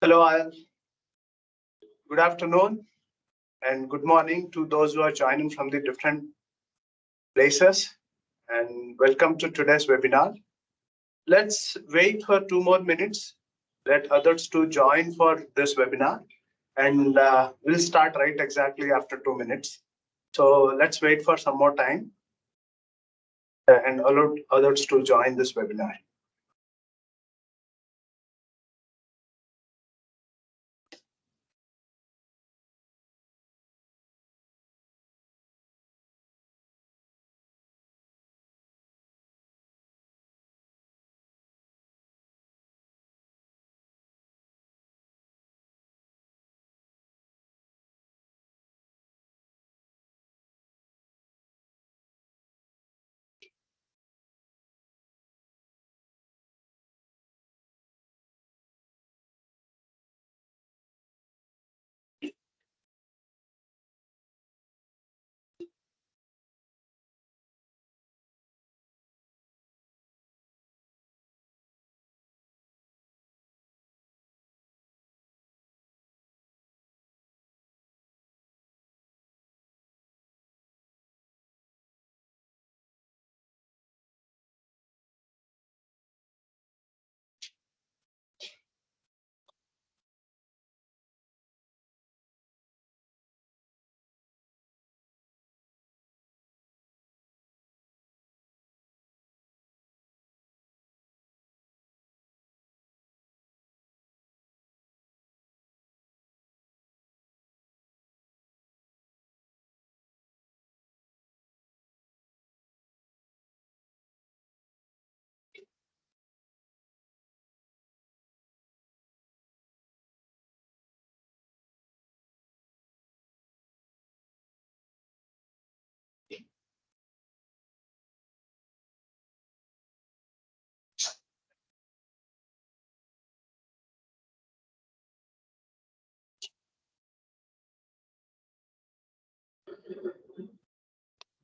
Hello, all. Good afternoon and good morning to those who are joining from the different places. And welcome to today's webinar. Let's wait for 2 more minutes. Let others to join for this webinar. And we'll start right exactly after 2 minutes. So let's wait for some more time and allow others to join this webinar.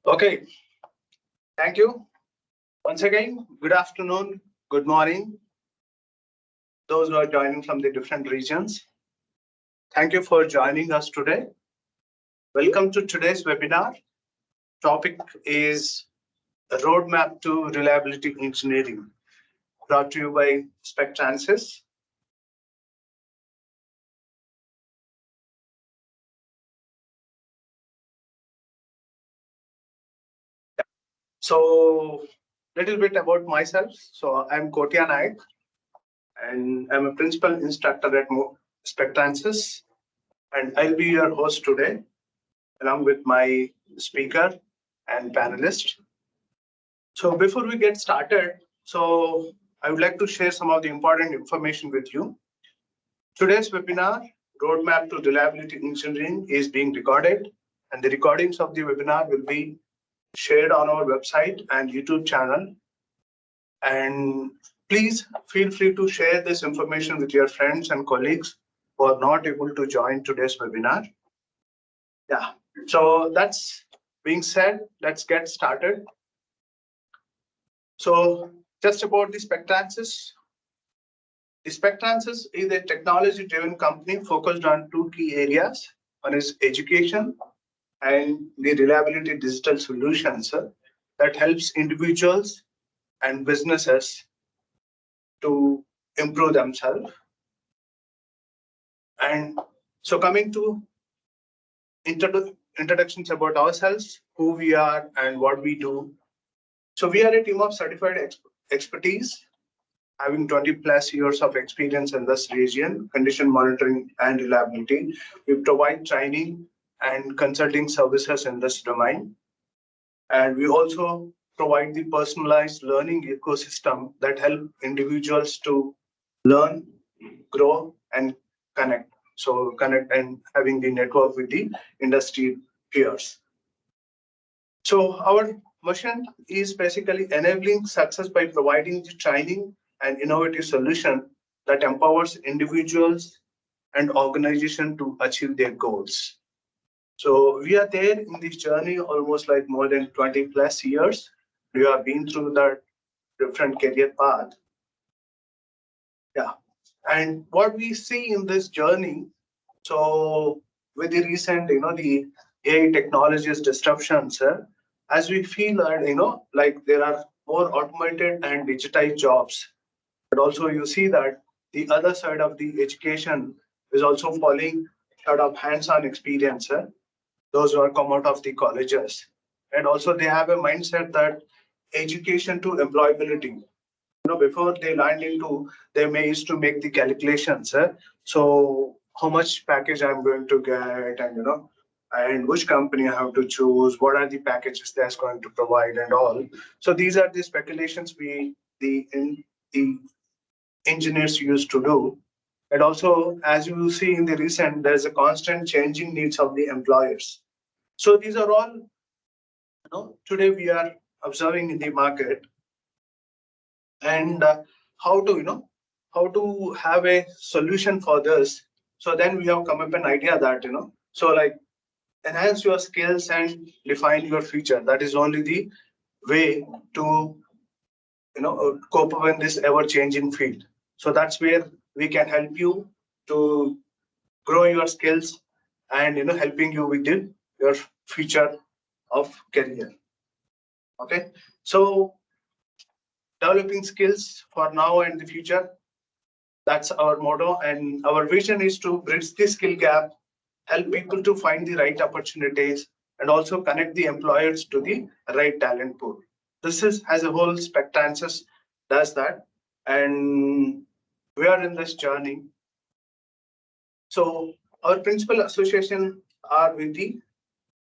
Okay, thank you. Once again, good afternoon, good morning, those who are joining from the different regions. Thank you for joining us today. Welcome to today's webinar. Topic is a roadmap to reliability engineering, brought to you by Spectransys. So, little bit about myself. So, I'm Kotya Naik, and I'm a principal instructor at Spectransys, and I'll be your host today, along with my speaker and panelist. So, before we get started, I would like to share some of the important information with you. Today's webinar, Roadmap to Reliability Engineering, is being recorded, and the recordings of the webinar will be shared on our website and YouTube channel. And please feel free to share this information with your friends and colleagues who are not able to join today's webinar. Yeah, so that's being said, let's get started. So just about the Spectransys. The Spectransys is a technology-driven company focused on two key areas. One is education and the reliability digital solutions that helps individuals and businesses to improve themselves. And so coming to introductions about ourselves, who we are and what we do. So we are a team of certified expertise having 20 plus years of experience in this region, condition monitoring and reliability. We provide training and consulting services in this domain. And we also provide the personalized learning ecosystem that help individuals to learn, grow, and connect. So connect and having the network with the industry peers. So our mission is basically enabling success by providing the training and innovative solution that empowers individuals and organization to achieve their goals. So we are there in this journey almost like more than 20 plus years. We have been through that different career path. Yeah. And what we see in this journey, so with the recent, the AI technologies disruptions, as we feel that, like there are more automated and digitized jobs, but also you see that the other side of the education is also falling short of hands-on experience, those who are come out of the colleges. And also they have a mindset that education to employability, before they land into, they may used to make the calculations, so how much package I'm going to get, and and which company I have to choose, what are the packages that's going to provide and all. So these are the speculations the engineers used to do. And also, as you will see in the recent, there's a constant changing needs of the employers. So these are all, today we are observing in the market. And how to how to have a solution for this. So then we have come up an idea that, so like, enhance your skills and define your future. That is only the way to cope up in this ever changing field. So that's where we can help you to grow your skills, and helping you with your future of career. Okay, so developing skills for now and the future, that's our motto, and our vision is to bridge the skill gap, help people to find the right opportunities, and also connect the employers to the right talent pool. This is, as a whole, Spectransys does that, and we are in this journey. So our principal association are with the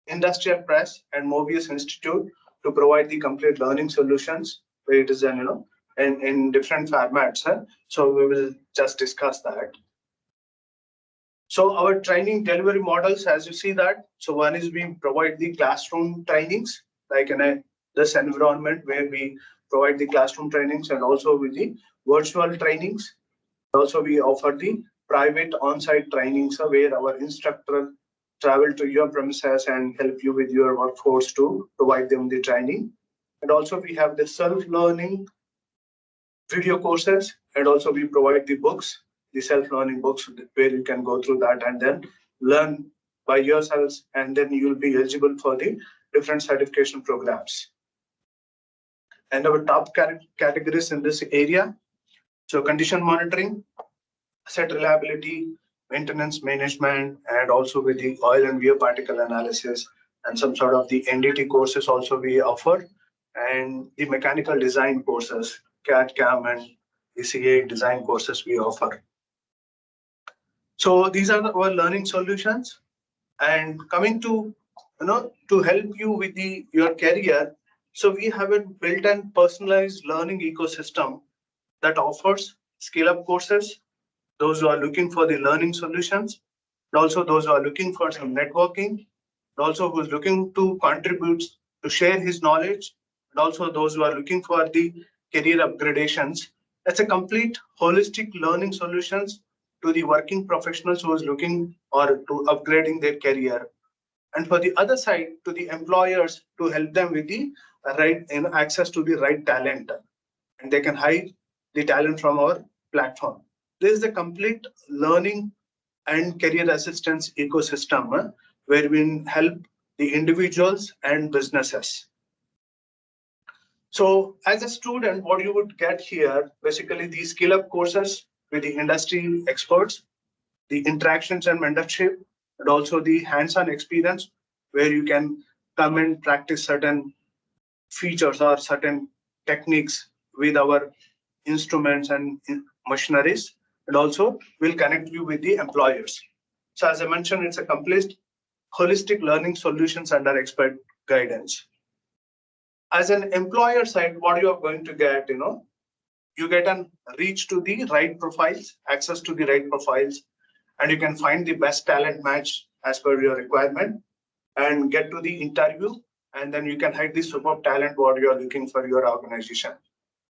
Industrial Press and Mobius Institute to provide the complete learning solutions, where it is in different formats. So we will just discuss that. So our training delivery models, as you see that, so one is we provide the classroom trainings, like in this environment where we provide the classroom trainings, and also with the virtual trainings. Also, we offer the private on-site trainings, where our instructor travel to your premises and help you with your workforce to provide them the training. And also we have the self-learning video courses, and also we provide the books, the self-learning books, where you can go through that and then learn by yourselves, and then you will be eligible for the different certification programs. And our top categories in this area, so condition monitoring, asset reliability, maintenance management, and also with the oil and wear particle analysis, and some sort of the NDT courses also we offer, and the mechanical design courses, CAD, CAM, and ECA design courses we offer. So these are our learning solutions. And coming to, to help you with your career, so we have a built-in personalized learning ecosystem that offers scale-up courses, those who are looking for the learning solutions, and also those who are looking for some networking, and also who is looking to contribute to share his knowledge, and also those who are looking for the career upgradations. It's a complete holistic learning solutions to the working professionals who is looking or to upgrading their career. And for the other side, to the employers, to help them with the right access to the right talent, and they can hire the talent from our platform. This is the complete learning and career assistance ecosystem, where we help the individuals and businesses. So as a student, what you would get here, basically the skill up courses with the industry experts, the interactions and mentorship, and also the hands-on experience, where you can come and practice certain features or certain techniques with our instruments and machineries, and also will connect you with the employers. So as I mentioned, it's a complete holistic learning solutions under expert guidance. As an employer side, what you are going to get, you get an reach to the right profiles, access to the right profiles, and you can find the best talent match as per your requirement, and get to the interview, and then you can hide the superb talent what you are looking for your organization.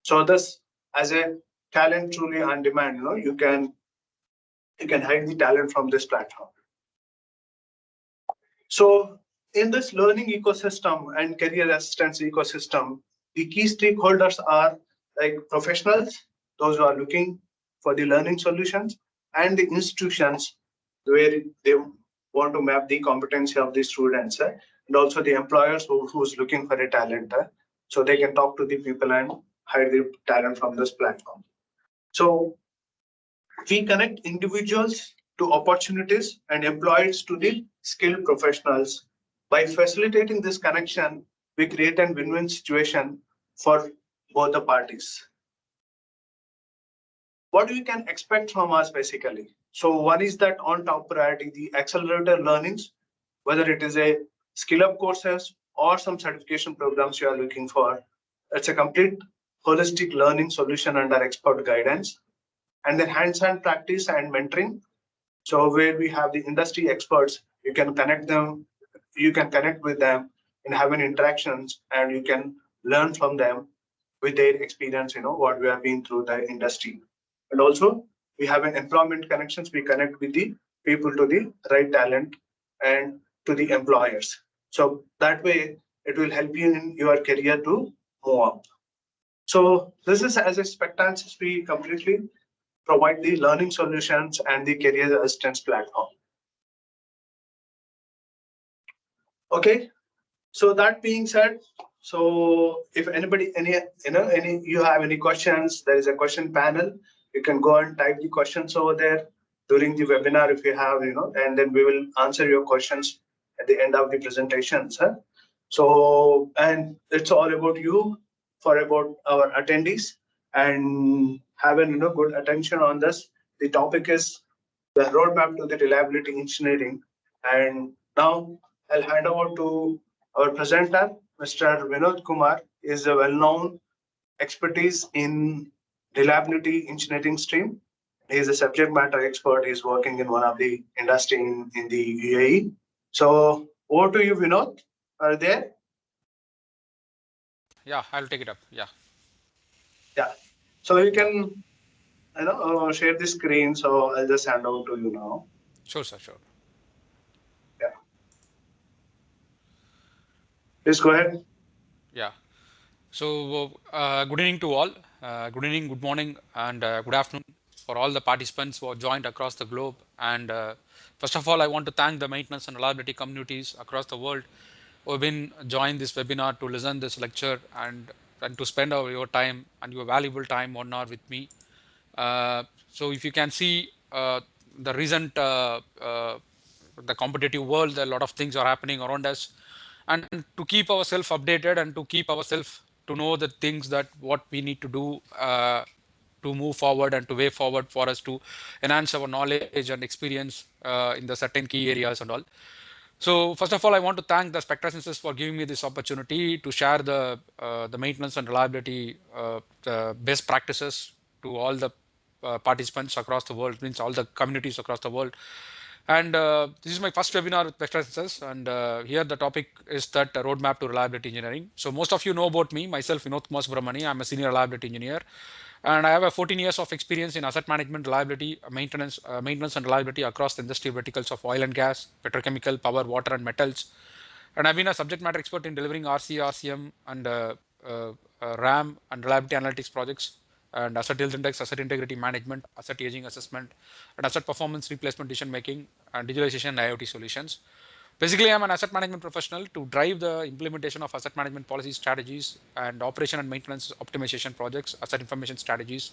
So this, as a talent truly on demand, you can hide the talent from this platform. So in this learning ecosystem and career assistance ecosystem, the key stakeholders are like professionals, those who are looking for the learning solutions, and the institutions where they want to map the competency of the students, and also the employers who's looking for a talent, so they can talk to the people and hire the talent from this platform. So we connect individuals to opportunities and employees to the skilled professionals. By facilitating this connection, we create a win-win situation for both the parties. What we can expect from us basically? So one is that on top priority, the accelerator learnings, whether it is a skill up courses or some certification programs you are looking for. It's a complete holistic learning solution under expert guidance. And then hands-on practice and mentoring. So where we have the industry experts, you can connect them, you can connect with them and have an interactions, and you can learn from them with their experience, what we have been through the industry. And also we have an employment connections. We connect with the people to the right talent and to the employers. So that way it will help you in your career to move up. So this is as a Spectransys, we completely provide the learning solutions and the career assistance platform. Okay, so that being said, so if anybody, any you have any questions, there is a question panel. You can go and type the questions over there during the webinar if you have, and then we will answer your questions at the end of the presentation, sir. So, and it's all about you, for about our attendees, and having good attention on this. The topic is the roadmap to the reliability engineering. And now I'll hand over to our presenter, Mr. Vinod Kumar. Is a well-known expertise in reliability engineering stream. He is a subject matter expert. He's working in one of the industry in the UAE. So over to you, Vinod. Are you there? Yeah, I'll take it up. Yeah. Yeah. So you can, share the screen. So I'll just hand over to you now. Sure, sir. Sure. Yeah. Please go ahead. Yeah. So, good evening to all. Good evening, good morning, and good afternoon for all the participants who have joined across the globe. And first of all, I want to thank the maintenance and reliability communities across the world who have been joined this webinar to listen this lecture and to spend your time and your valuable time 1 hour with me. So if you can see the recent the competitive world, a lot of things are happening around us, and to keep ourselves updated and to keep ourselves to know the things that what we need to do to move forward and to way forward for us to enhance our knowledge and experience in the certain key areas and all. So first of all, I want to thank the Spectransys for giving me this opportunity to share the maintenance and reliability the best practices to all the participants across the world, means all the communities across the world. And this is my first webinar with Spectransys, and here the topic is that roadmap to reliability engineering. So most of you know about me, myself, Vinod Kumar Subramani. I'm a senior reliability engineer, and I have a 14 years of experience in asset management, reliability, maintenance and reliability across the industry verticals of oil and gas, petrochemical, power, water, and metals. And I've been a subject matter expert in delivering RC, RCM, and RAM and reliability analytics projects, and asset health index, asset integrity management, asset aging assessment, and asset performance replacement decision making, and digitalization and IoT solutions. Basically, I'm an asset management professional to drive the implementation of asset management policies, strategies, and operation and maintenance optimization projects, asset information strategies,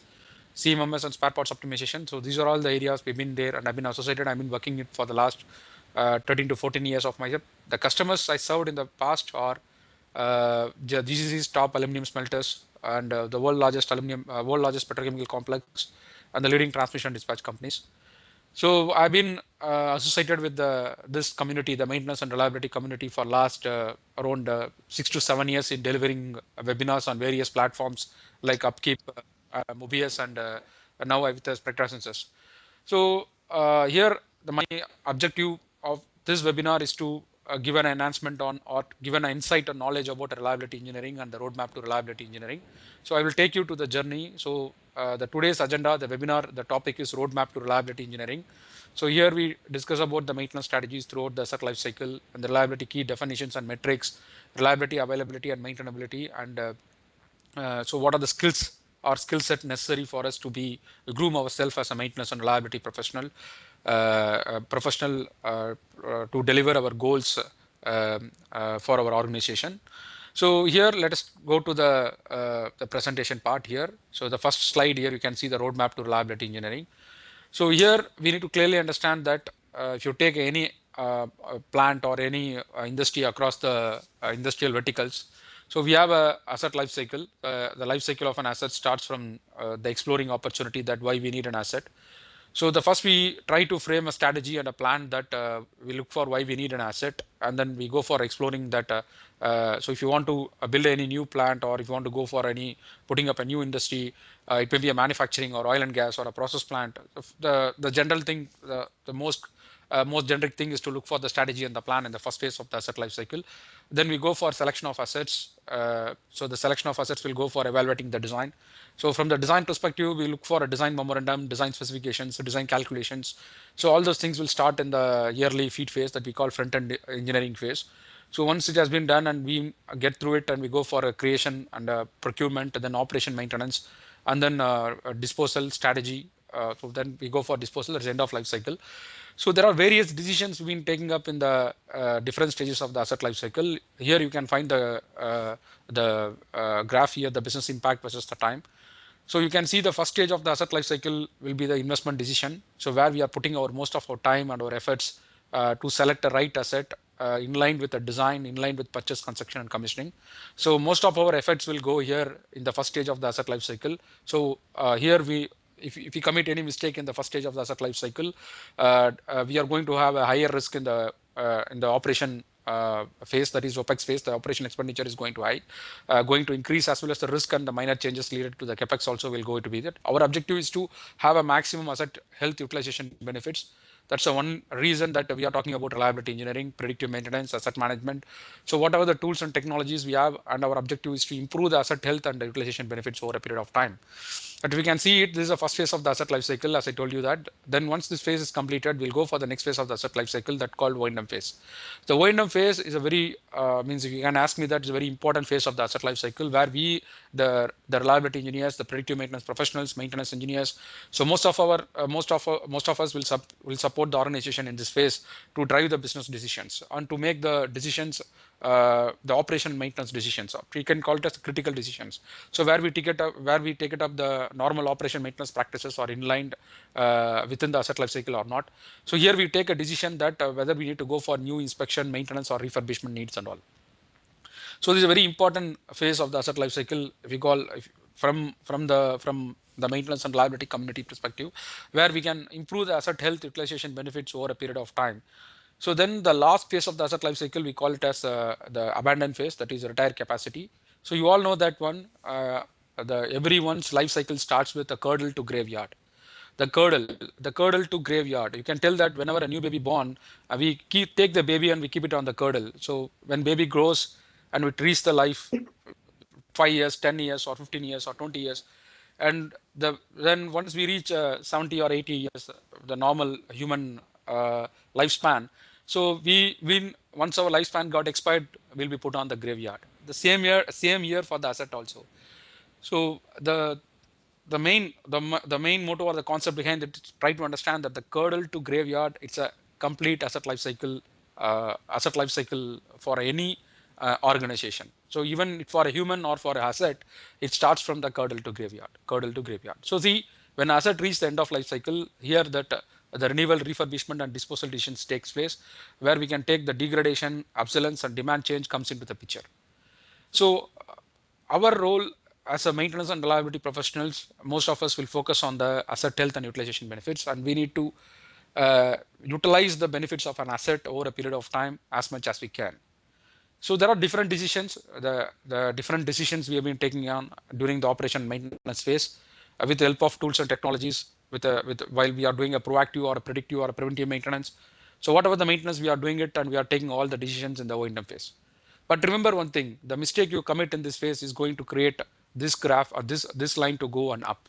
CMMS and spare parts optimization. So these are all the areas we've been there, and I've been associated. I've been working it for the last 13 to 14 years of my job. The customers I served in the past are GCC's top aluminum smelters and the world largest petrochemical complex, and the leading transmission dispatch companies. So I've been associated with this community, the maintenance and reliability community, for last around 6 to 7 years in delivering webinars on various platforms like Upkeep, Mobius, and now with the Spectransys. So here, my objective of this webinar is to give an enhancement on or give an insight or knowledge about reliability engineering and the roadmap to reliability engineering. So I will take you to the journey. So the today's agenda, the webinar, the topic is roadmap to reliability engineering. So here we discuss about the maintenance strategies throughout the asset life cycle and the reliability key definitions and metrics, reliability, availability, and maintainability, and so what are the skills or skill set necessary for us to be groom ourselves as a maintenance and reliability professional to deliver our goals for our organization. So here, let us go to the presentation part here. So the first slide here, you can see the roadmap to reliability engineering. So here we need to clearly understand that if you take any plant or any industry across the industrial verticals, so we have a asset life cycle. The life cycle of an asset starts from the exploring opportunity, that why we need an asset. So the first we try to frame a strategy and a plan that we look for why we need an asset, and then we go for exploring that. So if you want to build any new plant, or if you want to go for any putting up a new industry, it may be a manufacturing or oil and gas or a process plant. The general thing, the most generic thing is to look for the strategy and the plan in the first phase of the asset life cycle. Then we go for selection of assets. So the selection of assets will go for evaluating the design. So from the design perspective, we look for a design memorandum, design specifications, design calculations. So all those things will start in the yearly feed phase that we call front end engineering phase. So once it has been done and we get through it, and we go for a creation and a procurement, and then operation maintenance, and then a disposal strategy. So then we go for disposal at the end of life cycle. So there are various decisions we've been taking up in the different stages of the asset life cycle. Here you can find the graph here, the business impact versus the time. So you can see the first stage of the asset life cycle will be the investment decision. So where we are putting our most of our time and our efforts to select the right asset in line with the design, in line with purchase, construction, and commissioning. So most of our efforts will go here in the first stage of the asset life cycle. So here we if we commit any mistake in the first stage of the asset life cycle, we are going to have a higher risk in the operation phase, that is OPEX phase. The operation expenditure is going to increase, as well as the risk and the minor changes related to the CapEx also will go to be that. Our objective is to have a maximum asset health utilization benefits. That's the one reason that we are talking about reliability engineering, predictive maintenance, asset management. So whatever the tools and technologies we have, and our objective is to improve the asset health and the utilization benefits over a period of time. But we can see it, this is the first phase of the asset life cycle, as I told you that. Then once this phase is completed, we'll go for the next phase of the asset life cycle, that called wind-up phase. The wind-up phase is a very, means if you can ask me, that is a very important phase of the asset life cycle, where we, the reliability engineers, the predictive maintenance professionals, maintenance engineers. So most of us will support the organization in this phase to drive the business decisions and to make the decisions, the operation and maintenance decisions. We can call it as critical decisions. So where we take it up the normal operation maintenance practices are inlined within the asset life cycle or not. So here we take a decision that whether we need to go for new inspection, maintenance, or refurbishment needs and all. So this is a very important phase of the asset life cycle. We call from the maintenance and liability community perspective, where we can improve the asset health utilization benefits over a period of time. So then the last phase of the asset life cycle, we call it as the abandon phase, that is retire capacity. So you all know that one. Everyone's life cycle starts with a cradle to graveyard. The cradle to graveyard. You can tell that whenever a new baby born, we take the baby and we keep it on the cradle. So when baby grows and it reaches the life 5 years, 10 years, or 15 years, or 20 years, and then once we reach 70 or 80 years, the normal human lifespan. So we once our lifespan got expired, we'll be put on the graveyard. The same year for the asset also. So the main motto or the concept behind it is try to understand that the cradle to graveyard, it's a complete asset life cycle for any organization. So even for a human or for an asset, it starts from the cradle to graveyard. So see, when asset reaches the end of life cycle, here that the renewal, refurbishment, and disposal decisions takes place, where we can take the degradation, obsolescence, and demand change comes into the picture. So our role as a maintenance and reliability professionals, most of us will focus on the asset health and utilization benefits, and we need to utilize the benefits of an asset over a period of time as much as we can. So there are different decisions, the different decisions we have been taking on during the operation and maintenance phase, with the help of tools and technologies, with while we are doing a proactive or a predictive or a preventive maintenance. So whatever the maintenance, we are doing it, and we are taking all the decisions in the O&M phase. But remember one thing: the mistake you commit in this phase is going to create this graph or this line to go and up.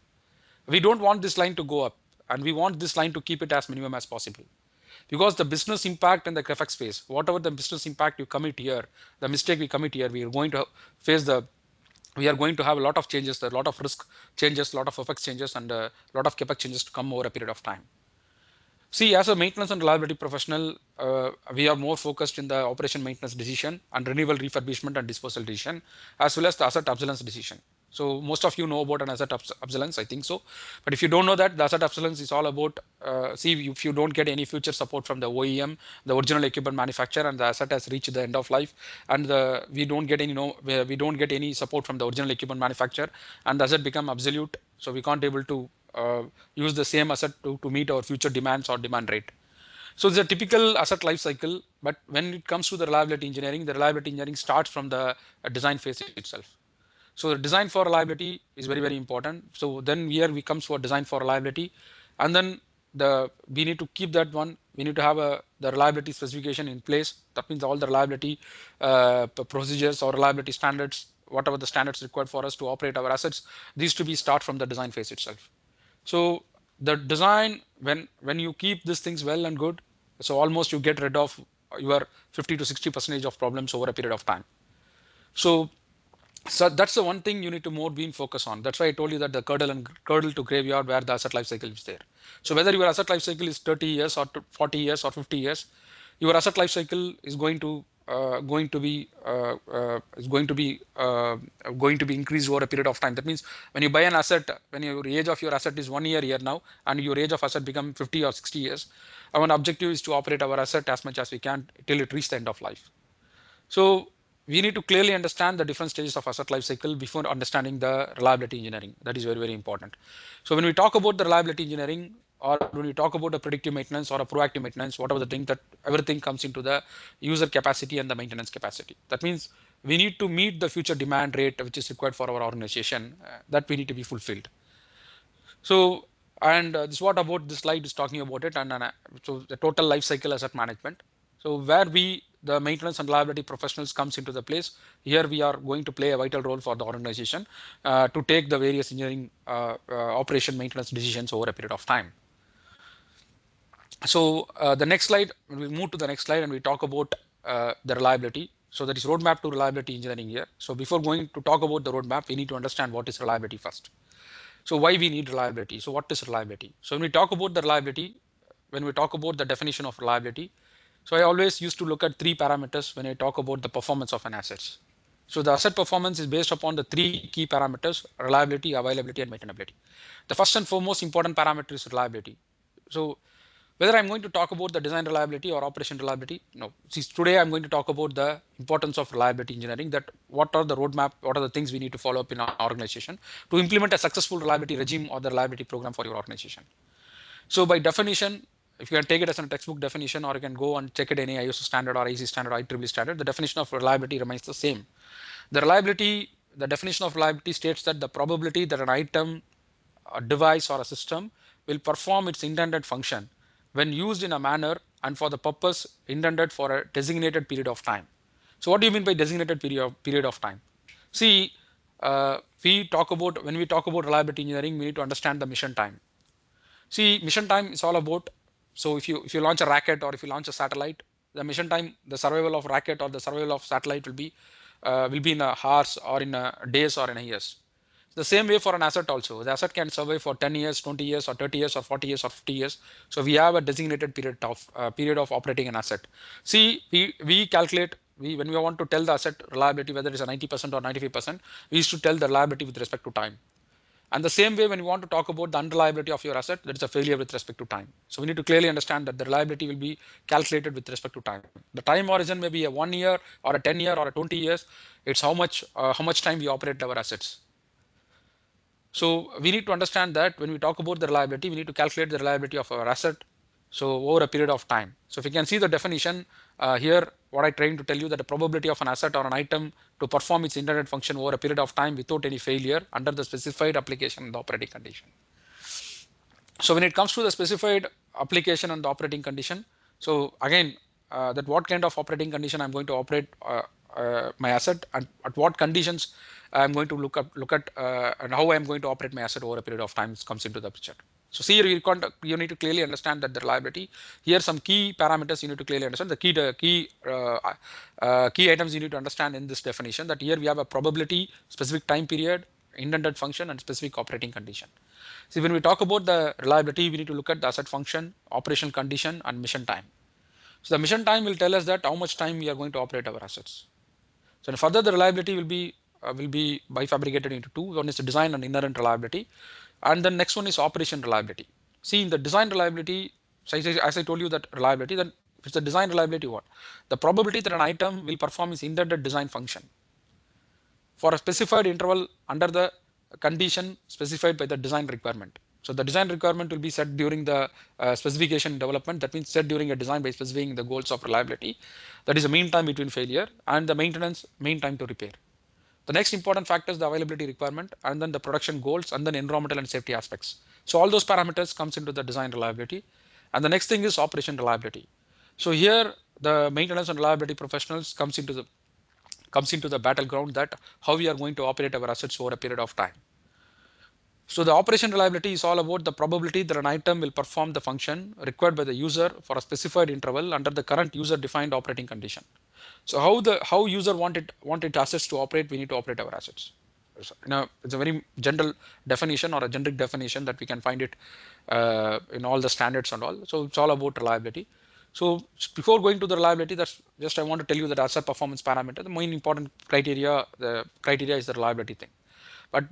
We don't want this line to go up, and we want this line to keep it as minimum as possible. Because the business impact in the CapEx phase, whatever the business impact you commit here, the mistake we commit here, we are going to face we are going to have a lot of changes, a lot of risk changes, a lot of effects changes, and a lot of capex changes to come over a period of time. See, as a maintenance and reliability professional, we are more focused in the operation maintenance decision and renewal refurbishment and disposal decision, as well as the asset obsolescence decision. So most of you know about an asset obsolescence, I think so. But if you don't know that, the asset obsolescence is all about, see, if you don't get any future support from the OEM, the original equipment manufacturer, and the asset has reached the end of life, and we don't get any, we don't get any support from the original equipment manufacturer, and the asset become obsolete, so we can't able to use the same asset to meet our future demands or demand rate. So it's a typical asset life cycle, but when it comes to the reliability engineering starts from the design phase itself. So the design for reliability is very, very important. So then here we comes for design for reliability, and then we need to keep that one. We need to have the reliability specification in place. That means all the reliability procedures or reliability standards, whatever the standards required for us to operate our assets, these to be start from the design phase itself. So the design, when you keep these things well and good, so almost you get rid of your 50 to 60% of problems over a period of time. So that's the one thing you need to more be in focus on. That's why I told you that the cradle to graveyard where the asset life cycle is there. So whether your asset life cycle is 30 years or 40 years or 50 years, your asset life cycle is going to be increased over a period of time. That means when you buy an asset, when your age of your asset is 1 year here now, and your age of asset become 50 or 60 years, our objective is to operate our asset as much as we can till it reach the end of life. So we need to clearly understand the different stages of asset life cycle before understanding the reliability engineering. That is very, very important. So when we talk about the reliability engineering, or when we talk about a predictive maintenance or a proactive maintenance, whatever the thing, that everything comes into the user capacity and the maintenance capacity. That means we need to meet the future demand rate which is required for our organization, that we need to be fulfilled. So, and this what about this slide is talking about it, and so the total life cycle asset management. So where the maintenance and reliability professionals comes into the place. Here we are going to play a vital role for the organization to take the various engineering operation maintenance decisions over a period of time. So the next slide, when we move to the next slide and we talk about the reliability. So that is roadmap to reliability engineering here. So before going to talk about the roadmap, we need to understand what is reliability first. So why we need reliability? So what is reliability? So when we talk about the reliability, when we talk about the definition of reliability, so I always used to look at three parameters when I talk about the performance of an asset. So the asset performance is based upon the three key parameters: reliability, availability, and maintainability. The first and foremost important parameter is reliability. So whether I'm going to talk about the design reliability or operation reliability, no. See, today I'm going to talk about the importance of reliability engineering, that what are the roadmap, what are the things we need to follow up in our organization to implement a successful reliability regime or the reliability program for your organization. So by definition, if you can take it as a textbook definition, or you can go and check it any ISO standard or IEC standard, IEEE standard, the definition of reliability remains the same. The definition of reliability states that the probability that an item, a device, or a system will perform its intended function when used in a manner and for the purpose intended for a designated period of time. So what do you mean by designated period of time? See, when we talk about reliability engineering, we need to understand the mission time. See, mission time is all about, so if you launch a rocket or if you launch a satellite, the mission time, the survival of rocket or the survival of satellite will be in a hours or in a days or in a years. The same way for an asset also. The asset can survive for 10 years, 20 years, or 30 years, or 40 years, or 50 years. So we have a designated period of operating an asset. See, we calculate, when we want to tell the asset reliability, whether it's a 90% or 95%, we used to tell the reliability with respect to time. And the same way, when you want to talk about the unreliability of your asset, that is a failure with respect to time. So we need to clearly understand that the reliability will be calculated with respect to time. The time horizon may be a 1 year or a 10 year or a 20 years. It's how much time we operate our assets. So we need to understand that when we talk about the reliability, we need to calculate the reliability of our asset. So over a period of time. So if you can see the definition here, what I trying to tell you, that the probability of an asset or an item to perform its intended function over a period of time without any failure under the specified application and the operating condition. So when it comes to the specified application and the operating condition, so again, that what kind of operating condition I'm going to operate my asset, and at what conditions I'm going to look at and how I'm going to operate my asset over a period of time comes into the picture. So see here you need to clearly understand that the reliability. Here some key parameters you need to clearly understand. The key items you need to understand in this definition, that here we have a probability, specific time period, indented function, and specific operating condition. See, when we talk about the reliability, we need to look at the asset function, operational condition, and mission time. So the mission time will tell us that how much time we are going to operate our assets. So further, the reliability will be bifurcated into two. One is the design and inherent reliability, and the next one is operation reliability. See, in the design reliability, so as I told you that reliability, then if it's the design reliability, what? The probability that an item will perform its intended design function for a specified interval under the condition specified by the design requirement. So the design requirement will be set during the specification development. That means set during a design by specifying the goals of reliability. That is the mean time between failure and the maintenance mean time to repair. The next important factor is the availability requirement, and then the production goals, and then environmental and safety aspects. So all those parameters comes into the design reliability. And the next thing is operation reliability. So here the maintenance and reliability professionals comes into the battleground, that how we are going to operate our assets over a period of time. So the operation reliability is all about the probability that an item will perform the function required by the user for a specified interval under the current user defined operating condition. So how user want its assets to operate, we need to operate our assets. So, it's a very general definition, or a generic definition, that we can find it in all the standards and all. So it's all about reliability. So before going to the reliability, that's just I want to tell you that asset performance parameter, the main important criteria, the criteria is the reliability thing. But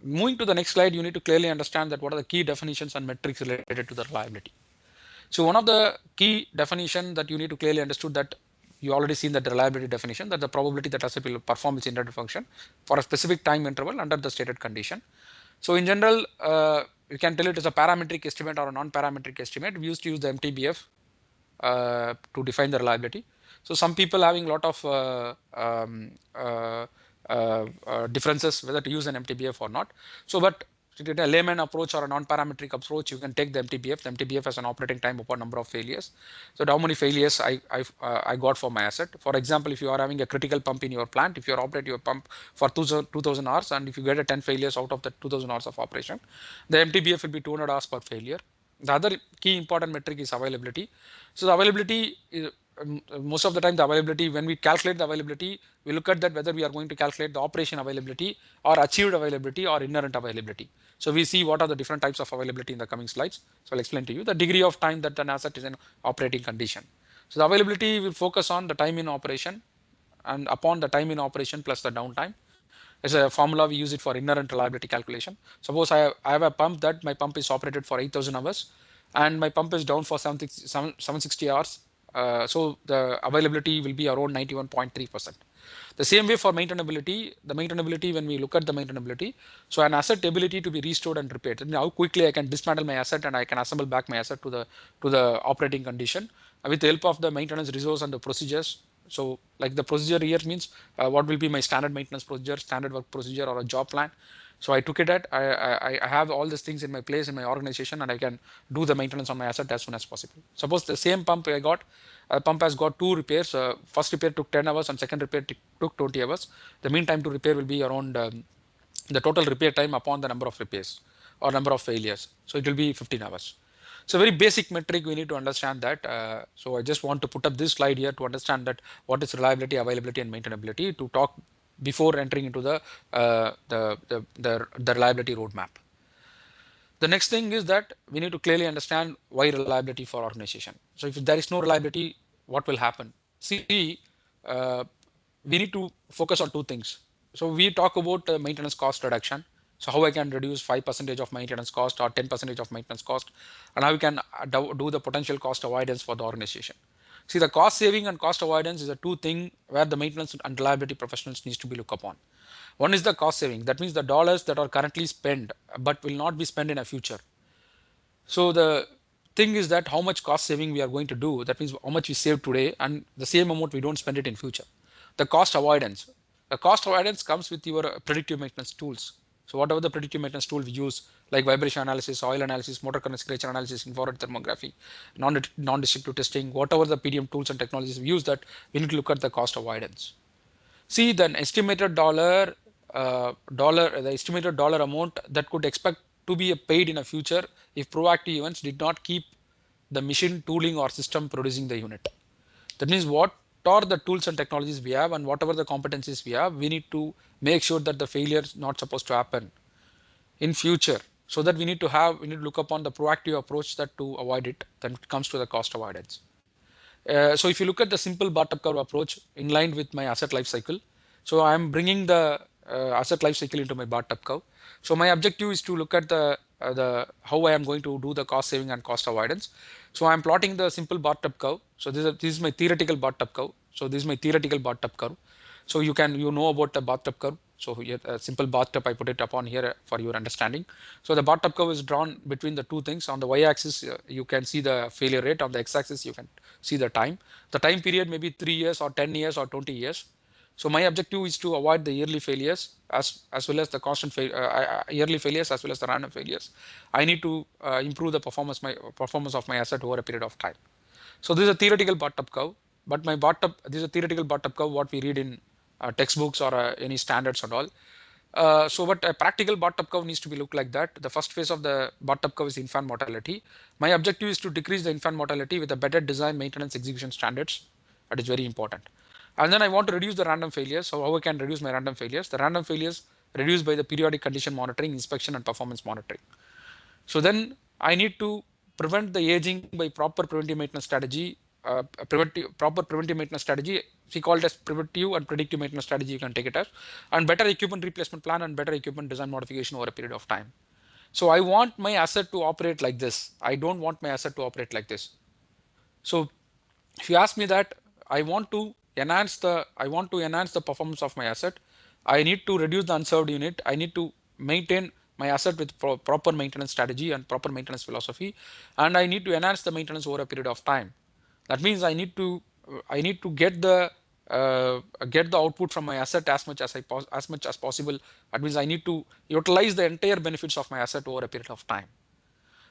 moving to the next slide, you need to clearly understand that what are the key definitions and metrics related to the reliability. So one of the key definition that you need to clearly understood, that you already seen that the reliability definition, that the probability that asset will perform its intended function for a specific time interval under the stated condition. So in general, you can tell it as a parametric estimate or a non-parametric estimate. We used to use the MTBF to define the reliability. So some people having a lot of differences whether to use an MTBF or not. So, but to get a layman approach or a non-parametric approach, you can take the MTBF. The MTBF has an operating time upon number of failures. So how many failures I got for my asset. For example, if you are having a critical pump in your plant, if you operate your pump for 2000 hours, and if you get a 10 failures out of the 2000 hours of operation, the MTBF will be 200 hours per failure. The other key important metric is availability. So the availability is, most of the time the availability, when we calculate the availability, we look at that whether we are going to calculate the operation availability or achieved availability or inherent availability. So we see what are the different types of availability in the coming slides. So I'll explain to you the degree of time that an asset is in operating condition. So the availability will focus on the time in operation, and upon the time in operation plus the downtime. It's a formula, we use it for inherent reliability calculation. Suppose I have a pump that my pump is operated for 8,000 hours, and my pump is down for 760 hours. So the availability will be around 91.3%. The same way for maintainability, when we look at the maintainability, so an asset ability to be restored and repaired. And how quickly I can dismantle my asset and I can assemble back my asset to the operating condition with the help of the maintenance resource and the procedures. So like the procedure here means what will be my standard maintenance procedure, standard work procedure, or a job plan. So I took it at, I have all these things in my place in my organization, and I can do the maintenance on my asset as soon as possible. Suppose the same pump I got, pump has got two repairs. First repair took 10 hours and second repair took 20 hours. The mean time to repair will be around the total repair time upon the number of repairs or number of failures. So it will be 15 hours. So very basic metric, we need to understand that. So I just want to put up this slide here to understand that what is reliability, availability, and maintainability, to talk before entering into the reliability roadmap. The next thing is that we need to clearly understand why reliability for organization. So if there is no reliability, what will happen? See, uh, we need to focus on two things. So we talk about maintenance cost reduction. So how I can reduce 5% of maintenance cost or 10% of maintenance cost, and how we can do the potential cost avoidance for the organization. See, the cost saving and cost avoidance is a two thing where the maintenance and reliability professionals needs to be looked upon. One is the cost saving. That means the dollars that are currently spent but will not be spent in a future. So the thing is that how much cost saving we are going to do. That means how much we save today, and the same amount we don't spend it in future. The cost avoidance. The cost avoidance comes with your predictive maintenance tools. So whatever the predictive maintenance tool we use, like vibration analysis, oil analysis, motor current signature analysis, infrared thermography, non-destructive testing, whatever the PDM tools and technologies we use, that we need to look at the cost avoidance. See, the estimated dollar amount that could expect to be paid in a future if proactive events did not keep the machine tooling or system producing the unit. That means what are the tools and technologies we have and whatever the competencies we have, we need to make sure that the failure is not supposed to happen in future. So that we need to look upon the proactive approach that to avoid it when it comes to the cost avoidance. So if you look at the simple bottom curve approach in line with my asset life cycle, so I'm bringing the asset life cycle into my bottom curve. So my objective is to look at the how I am going to do the cost saving and cost avoidance. So I'm plotting the simple bottom curve. So this is my theoretical bottom curve. So this is my theoretical bottom curve. So you know about the bathtub curve. So here a simple bathtub I put it upon here for your understanding. So the bathtub curve is drawn between the two things. On the y-axis you can see the failure rate. On the x-axis you can see the time. The time period may be 3 years or 10 years or 20 years. So my objective is to avoid the yearly failures as well as the constant yearly failures as well as the random failures. I need to improve the performance of my asset over a period of time. So this is a theoretical bottom curve, but this is a theoretical bottom curve what we read in textbooks or any standards and all. So but a practical bottom curve needs to be looked like that. The first phase of the bottom curve is infant mortality. My objective is to decrease the infant mortality with a better design, maintenance, execution standards. That is very important. And then I want to reduce the random failures. So how I can reduce my random failures? The random failures reduced by the periodic condition monitoring, inspection, and performance monitoring. So then I need to prevent the aging by proper preventive maintenance strategy. Proper preventive maintenance strategy, we call it as preventive and predictive maintenance strategy. You can take it as, and better equipment replacement plan and better equipment design modification over a period of time. So I want my asset to operate like this. I don't want my asset to operate like this. So if you ask me that I want to enhance the performance of my asset, I need to reduce the unserved unit. I need to maintain my asset with proper maintenance strategy and proper maintenance philosophy, and I need to enhance the maintenance over a period of time. That means I need to get the output from my asset as much as possible. That means I need to utilize the entire benefits of my asset over a period of time.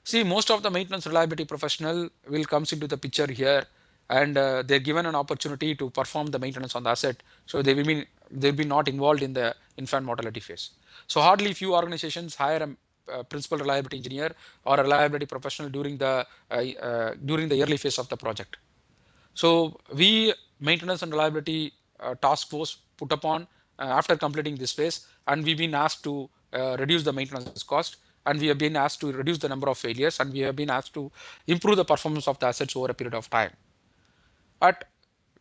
See, most of the maintenance reliability professional will comes into the picture here, and they're given an opportunity to perform the maintenance on the asset. So they'll be not involved in the infant mortality phase. So hardly few organizations hire a principal reliability engineer or a reliability professional during the early phase of the project. So we maintenance and reliability task force put upon after completing this phase, and we've been asked to reduce the maintenance cost, and we have been asked to reduce the number of failures, and we have been asked to improve the performance of the assets over a period of time. But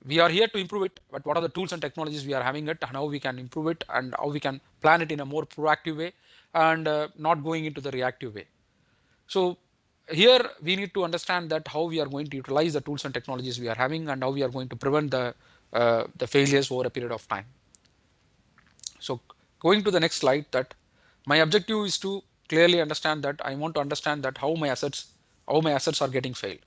we are here to improve it. But what are the tools and technologies we are having it, and how we can improve it, and how we can plan it in a more proactive way, and not going into the reactive way. So here we need to understand that how we are going to utilize the tools and technologies we are having, and how we are going to prevent the failures over a period of time. So going to the next slide, that my objective is to clearly understand that I want to understand that how my assets are getting failed.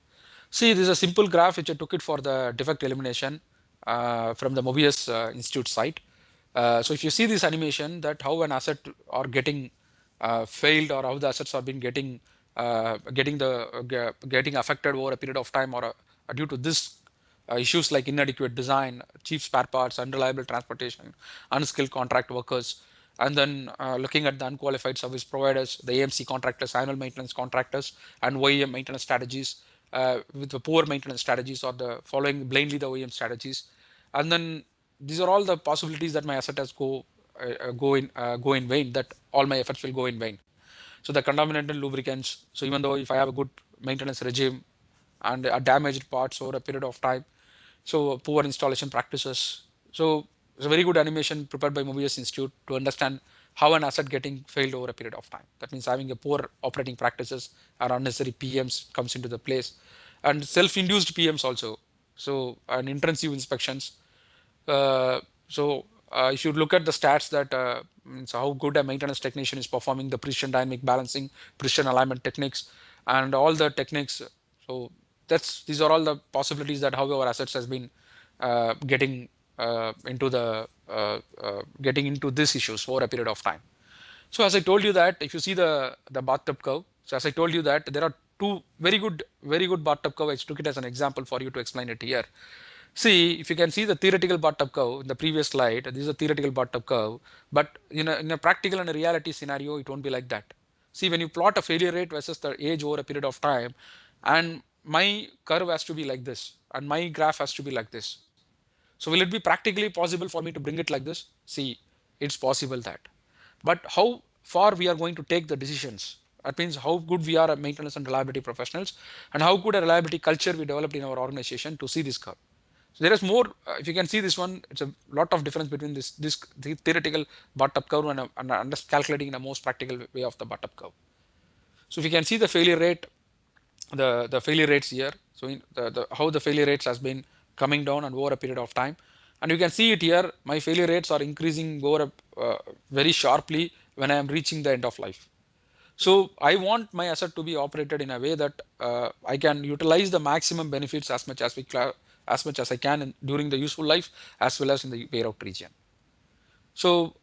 See, this is a simple graph which I took it for the defect elimination from the Mobius Institute site. So if you see this animation, that how an asset are getting failed, or how the assets are been getting affected over a period of time, or due to this issues like inadequate design, cheap spare parts, unreliable transportation, unskilled contract workers, and then looking at the unqualified service providers, the AMC contractors, annual maintenance contractors, and OEM maintenance strategies with the poor maintenance strategies, or the following blindly the OEM strategies. And then these are all the possibilities that my asset has go in vain, that all my efforts will go in vain. So the contaminated lubricants. So even though if I have a good maintenance regime and damaged parts over a period of time, so poor installation practices. So it's a very good animation prepared by Mobius Institute to understand how an asset getting failed over a period of time. That means having a poor operating practices or unnecessary PMs comes into the place, and self-induced PMs also. So and intensive inspections. If you look at the stats that so how good a maintenance technician is performing the precision dynamic balancing, precision alignment techniques, and all the techniques. So these are all the possibilities that how our assets has been getting getting into these issues for a period of time. So as I told you that if you see the bathtub curve, so as I told you that there are two very good bathtub curve. I took it as an example for you to explain it here. See, if you can see the theoretical bathtub curve in the previous slide, this is a theoretical bathtub curve, but in a practical and a reality scenario, it won't be like that. See, when you plot a failure rate versus the age over a period of time, and my curve has to be like this, and my graph has to be like this. So will it be practically possible for me to bring it like this? See, it's possible that. But how far we are going to take the decisions? That means how good we are at maintenance and reliability professionals, and how good a reliability culture we developed in our organization to see this curve. So there is more. If you can see this one, it's a lot of difference between this the theoretical bottom curve and calculating in a most practical way of the bottom curve. So if you can see the failure rate, the failure rates here. So the how the failure rates has been coming down and over a period of time, and you can see it here. My failure rates are increasing over very sharply when I am reaching the end of life. So I want my asset to be operated in a way that I can utilize the maximum benefits as much as as much as I can during the useful life as well as in the wear out region. So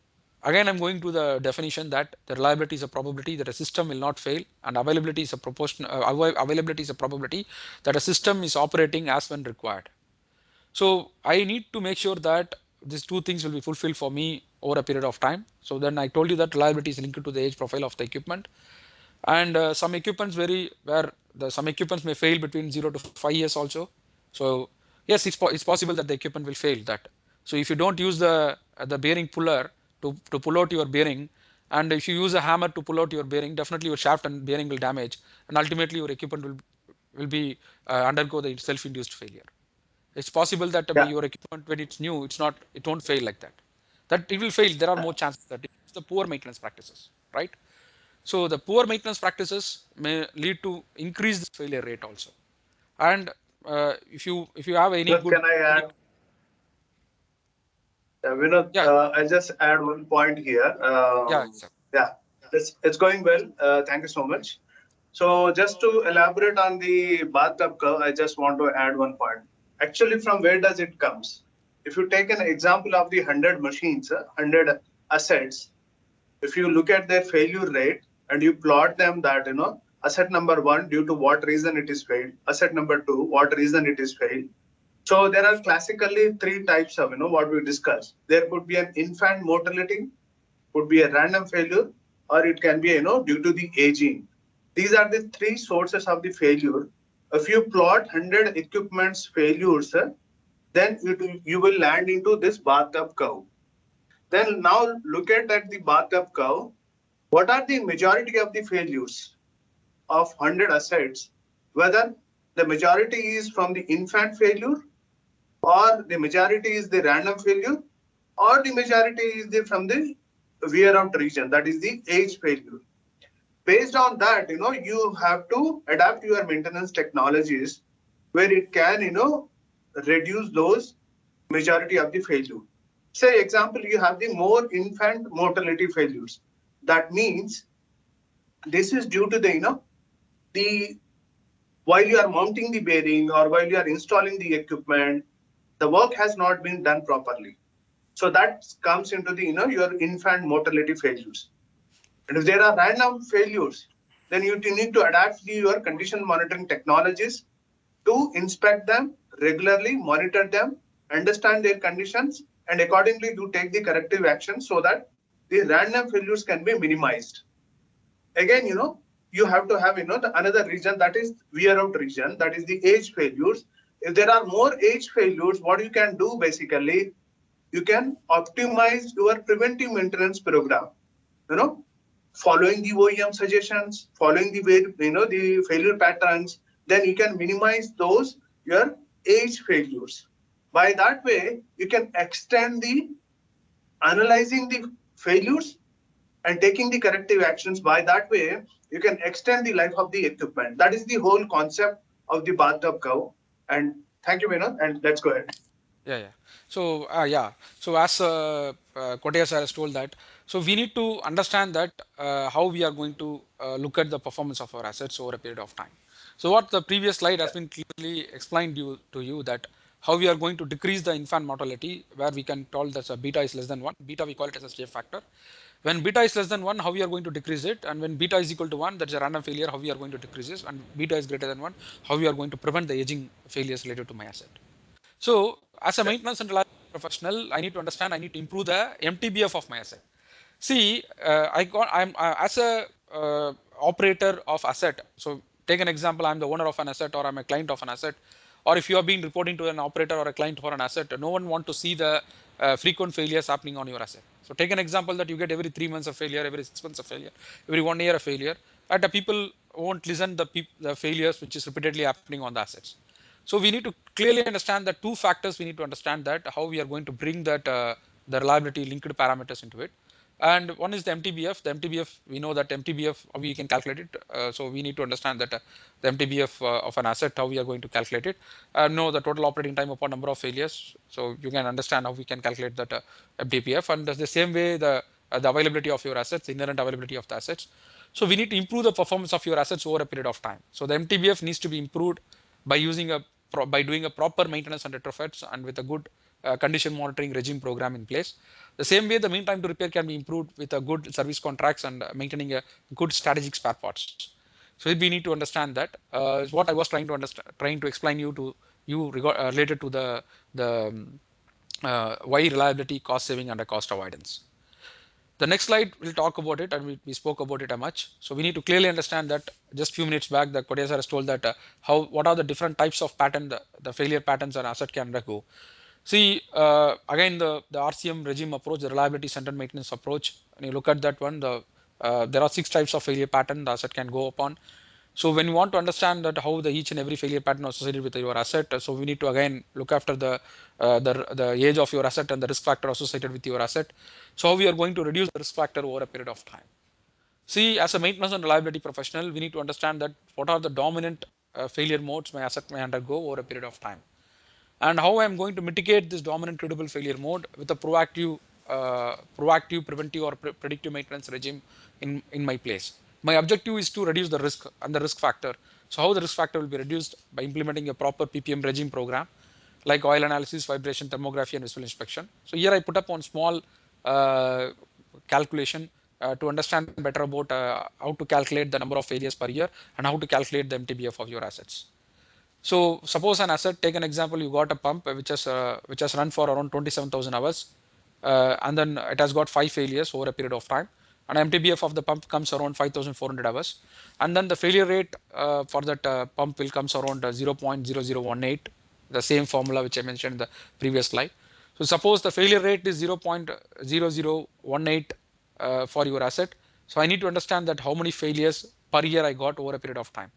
again, I'm going to the definition that the reliability is a probability that a system will not fail, and availability is a proportion. Availability is a probability that a system is operating as when required. So I need to make sure that these two things will be fulfilled for me over a period of time. So then I told you that reliability is linked to the age profile of the equipment, and some equipments vary where some equipments may fail between 0 to 5 years also. So yes, it's possible that the equipment will fail that. So if you don't use the bearing puller to pull out your bearing, and if you use a hammer to pull out your bearing, definitely your shaft and bearing will damage, and ultimately your equipment will be undergo the self-induced failure. It's possible that Yeah. your equipment, when it's new, it won't fail like that. That it will fail. There are more chances that it's the poor maintenance practices, right? So the poor maintenance practices may lead to increased failure rate also. And if you have any Vinod, good can I any, add? Vinod, yeah, I'll just add one point here. yeah, sir. Yeah, it's going well. Thank you so much. So just to elaborate on the bathtub curve, I just want to add one point. Actually, from where does it comes? If you take an example of the 100 machines, 100 assets, if you look at their failure rate and you plot them that, asset number one, due to what reason it is failed, asset number two, what reason it is failed. So there are classically three types of, what we discussed. There could be an infant mortality, could be a random failure, or it can be, due to the aging. These are the three sources of the failure. If you plot 100 equipments failures, then you will land into this bathtub curve. Then now look at the bathtub curve. What are the majority of the failures of 100 assets? Whether the majority is from the infant failure, or the majority is the random failure, or the majority is from the wear out region, that is the age failure. Based on that, you have to adapt your maintenance technologies where it can, reduce those majority of the failure. Say example, you have the more infant mortality failures. That means this is due to the, the while you are mounting the bearing or while you are installing the equipment, the work has not been done properly. So that comes into the, your infant mortality failures. And if there are random failures, then you need to adapt your condition monitoring technologies to inspect them regularly, monitor them, understand their conditions, and accordingly to take the corrective action so that the random failures can be minimized. Again, you have to have, the another region, that is wear out region, that is the age failures. If there are more age failures, what you can do basically, you can optimize your preventive maintenance program, you know, following the OEM suggestions, following the way, the failure patterns, then you can minimize those your age failures. By that way, you can extend the analyzing the failures and taking the corrective actions. By that way, you can extend the life of the equipment. That is the whole concept of the bathtub curve. And thank you, Vinod, and let's go ahead. Yeah, yeah. So, yeah. So, as Kotea sir has told that, so we need to understand that how we are going to look at the performance of our assets over a period of time. So, what the previous slide has been clearly explained to you that how we are going to decrease the infant mortality, where we can tell that beta is less than 1. Beta we call it as a J factor. When beta is less than 1, how we are going to decrease it, and when beta is equal to 1, that's a random failure, how we are going to decrease it, and beta is greater than 1, how we are going to prevent the aging failures related to my asset. So, as a maintenance and reliability professional, I need to understand, I need to improve the MTBF of my asset. See, I'm as a operator of asset. So take an example, I'm the owner of an asset or I'm a client of an asset, or if you have been reporting to an operator or a client for an asset, no one want to see the frequent failures happening on your asset. So take an example that you get every 3 months of failure, every 6 months of failure, every 1 year of failure, and the people won't listen the failures which is repeatedly happening on the assets. So we need to clearly understand that two factors. We need to understand that how we are going to bring that the reliability linked parameters into it. And one is the MTBF. The MTBF, we know that MTBF, we can calculate it. So we need to understand that the MTBF of an asset, how we are going to calculate it. Know the total operating time upon number of failures. So you can understand how we can calculate that MTBF. And the same way, the availability of your assets, the inherent availability of the assets. So we need to improve the performance of your assets over a period of time. So the MTBF needs to be improved by using by doing a proper maintenance and retrofits and with a good condition monitoring regime program in place. The same way, the mean time to repair can be improved with a good service contracts and maintaining a good strategic spare parts. So we need to understand that is what I was trying to understand, trying to explain you related to the why reliability, cost saving, and cost avoidance. The next slide we'll talk about it, and we spoke about it a much. So we need to clearly understand that just few minutes back, the Kodia sir has told that what are the different types of pattern, the failure patterns an asset can undergo. See, again, the RCM regime approach, the reliability centered maintenance approach, when you look at that one, there are 6 types of failure pattern the asset can go upon. So when you want to understand that how the each and every failure pattern associated with your asset, so we need to again look after the age of your asset and the risk factor associated with your asset. So how we are going to reduce the risk factor over a period of time. See, as a maintenance and reliability professional, we need to understand that what are the dominant failure modes my asset may undergo over a period of time, and how I am going to mitigate this dominant credible failure mode with a proactive, preventive, or predictive maintenance regime in my place. My objective is to reduce the risk and the risk factor. So how the risk factor will be reduced by implementing a proper PPM regime program like oil analysis, vibration, thermography, and visual inspection. So here I put up one small uh, calculation to understand better about how to calculate the number of failures per year and how to calculate the MTBF of your assets. So suppose an asset, take an example, you got a pump which has run for around 27,000 hours, and then it has got 5 failures over a period of time. And MTBF of the pump comes around 5,400 hours, and then the failure rate for that pump will comes around 0.0018, the same formula which I mentioned in the previous slide. So suppose the failure rate is 0.0018 for your asset. So I need to understand that how many failures per year I got over a period of time.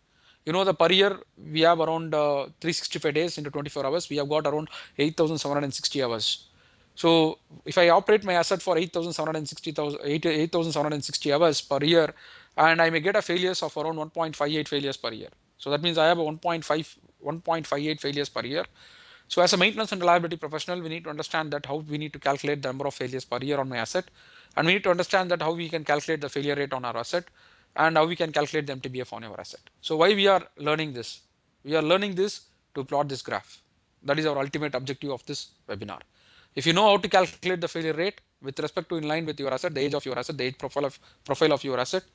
You know, the per year we have around 365 days into 24 hours. We have got around 8,760 hours. So if I operate my asset for 8,760 hours per year, and I may get a failures of around 1.58 failures per year. So that means I have a 1.58 failures per year. So as a maintenance and reliability professional, we need to understand that how we need to calculate the number of failures per year on my asset. And we need to understand that how we can calculate the failure rate on our asset and how we can calculate the MTBF on our asset. So why we are learning this? We are learning this to plot this graph. That is our ultimate objective of this webinar. If you know how to calculate the failure rate with respect to in line with your asset, the age of your asset, the age profile of your asset,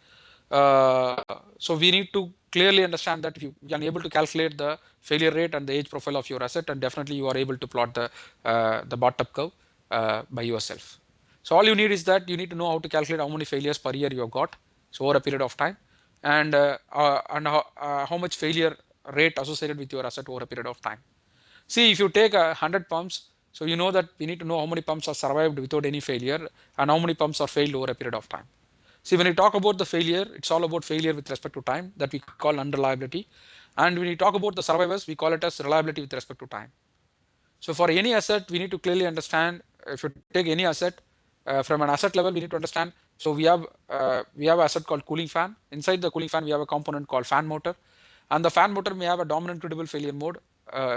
so we need to clearly understand that if you can able to calculate the failure rate and the age profile of your asset, and definitely you are able to plot the bottom curve by yourself. So all you need is that you need to know how to calculate how many failures per year you have got, so over a period of time, and how much failure rate associated with your asset over a period of time. See, if you take 100 pumps, so you know that we need to know how many pumps are survived without any failure and how many pumps are failed over a period of time. See, when we talk about the failure, it's all about failure with respect to time that we call unreliability. And when we talk about the survivors, we call it as reliability with respect to time. So for any asset, we need to clearly understand, if you take any asset, from an asset level, we need to understand. So we have an asset called cooling fan. Inside the cooling fan, we have a component called fan motor, and the fan motor may have a dominant credible failure mode.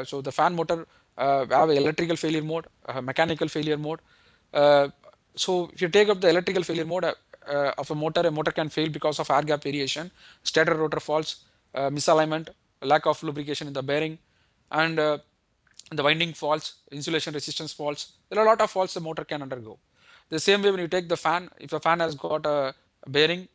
So the fan motor have an electrical failure mode, mechanical failure mode. Uh, so if you take up the electrical failure mode of a motor can fail because of air gap variation, stator rotor faults, misalignment, lack of lubrication in the bearing, and the winding faults, insulation resistance faults. There are a lot of faults the motor can undergo. The same way when you take the fan, if the fan has got a bearing,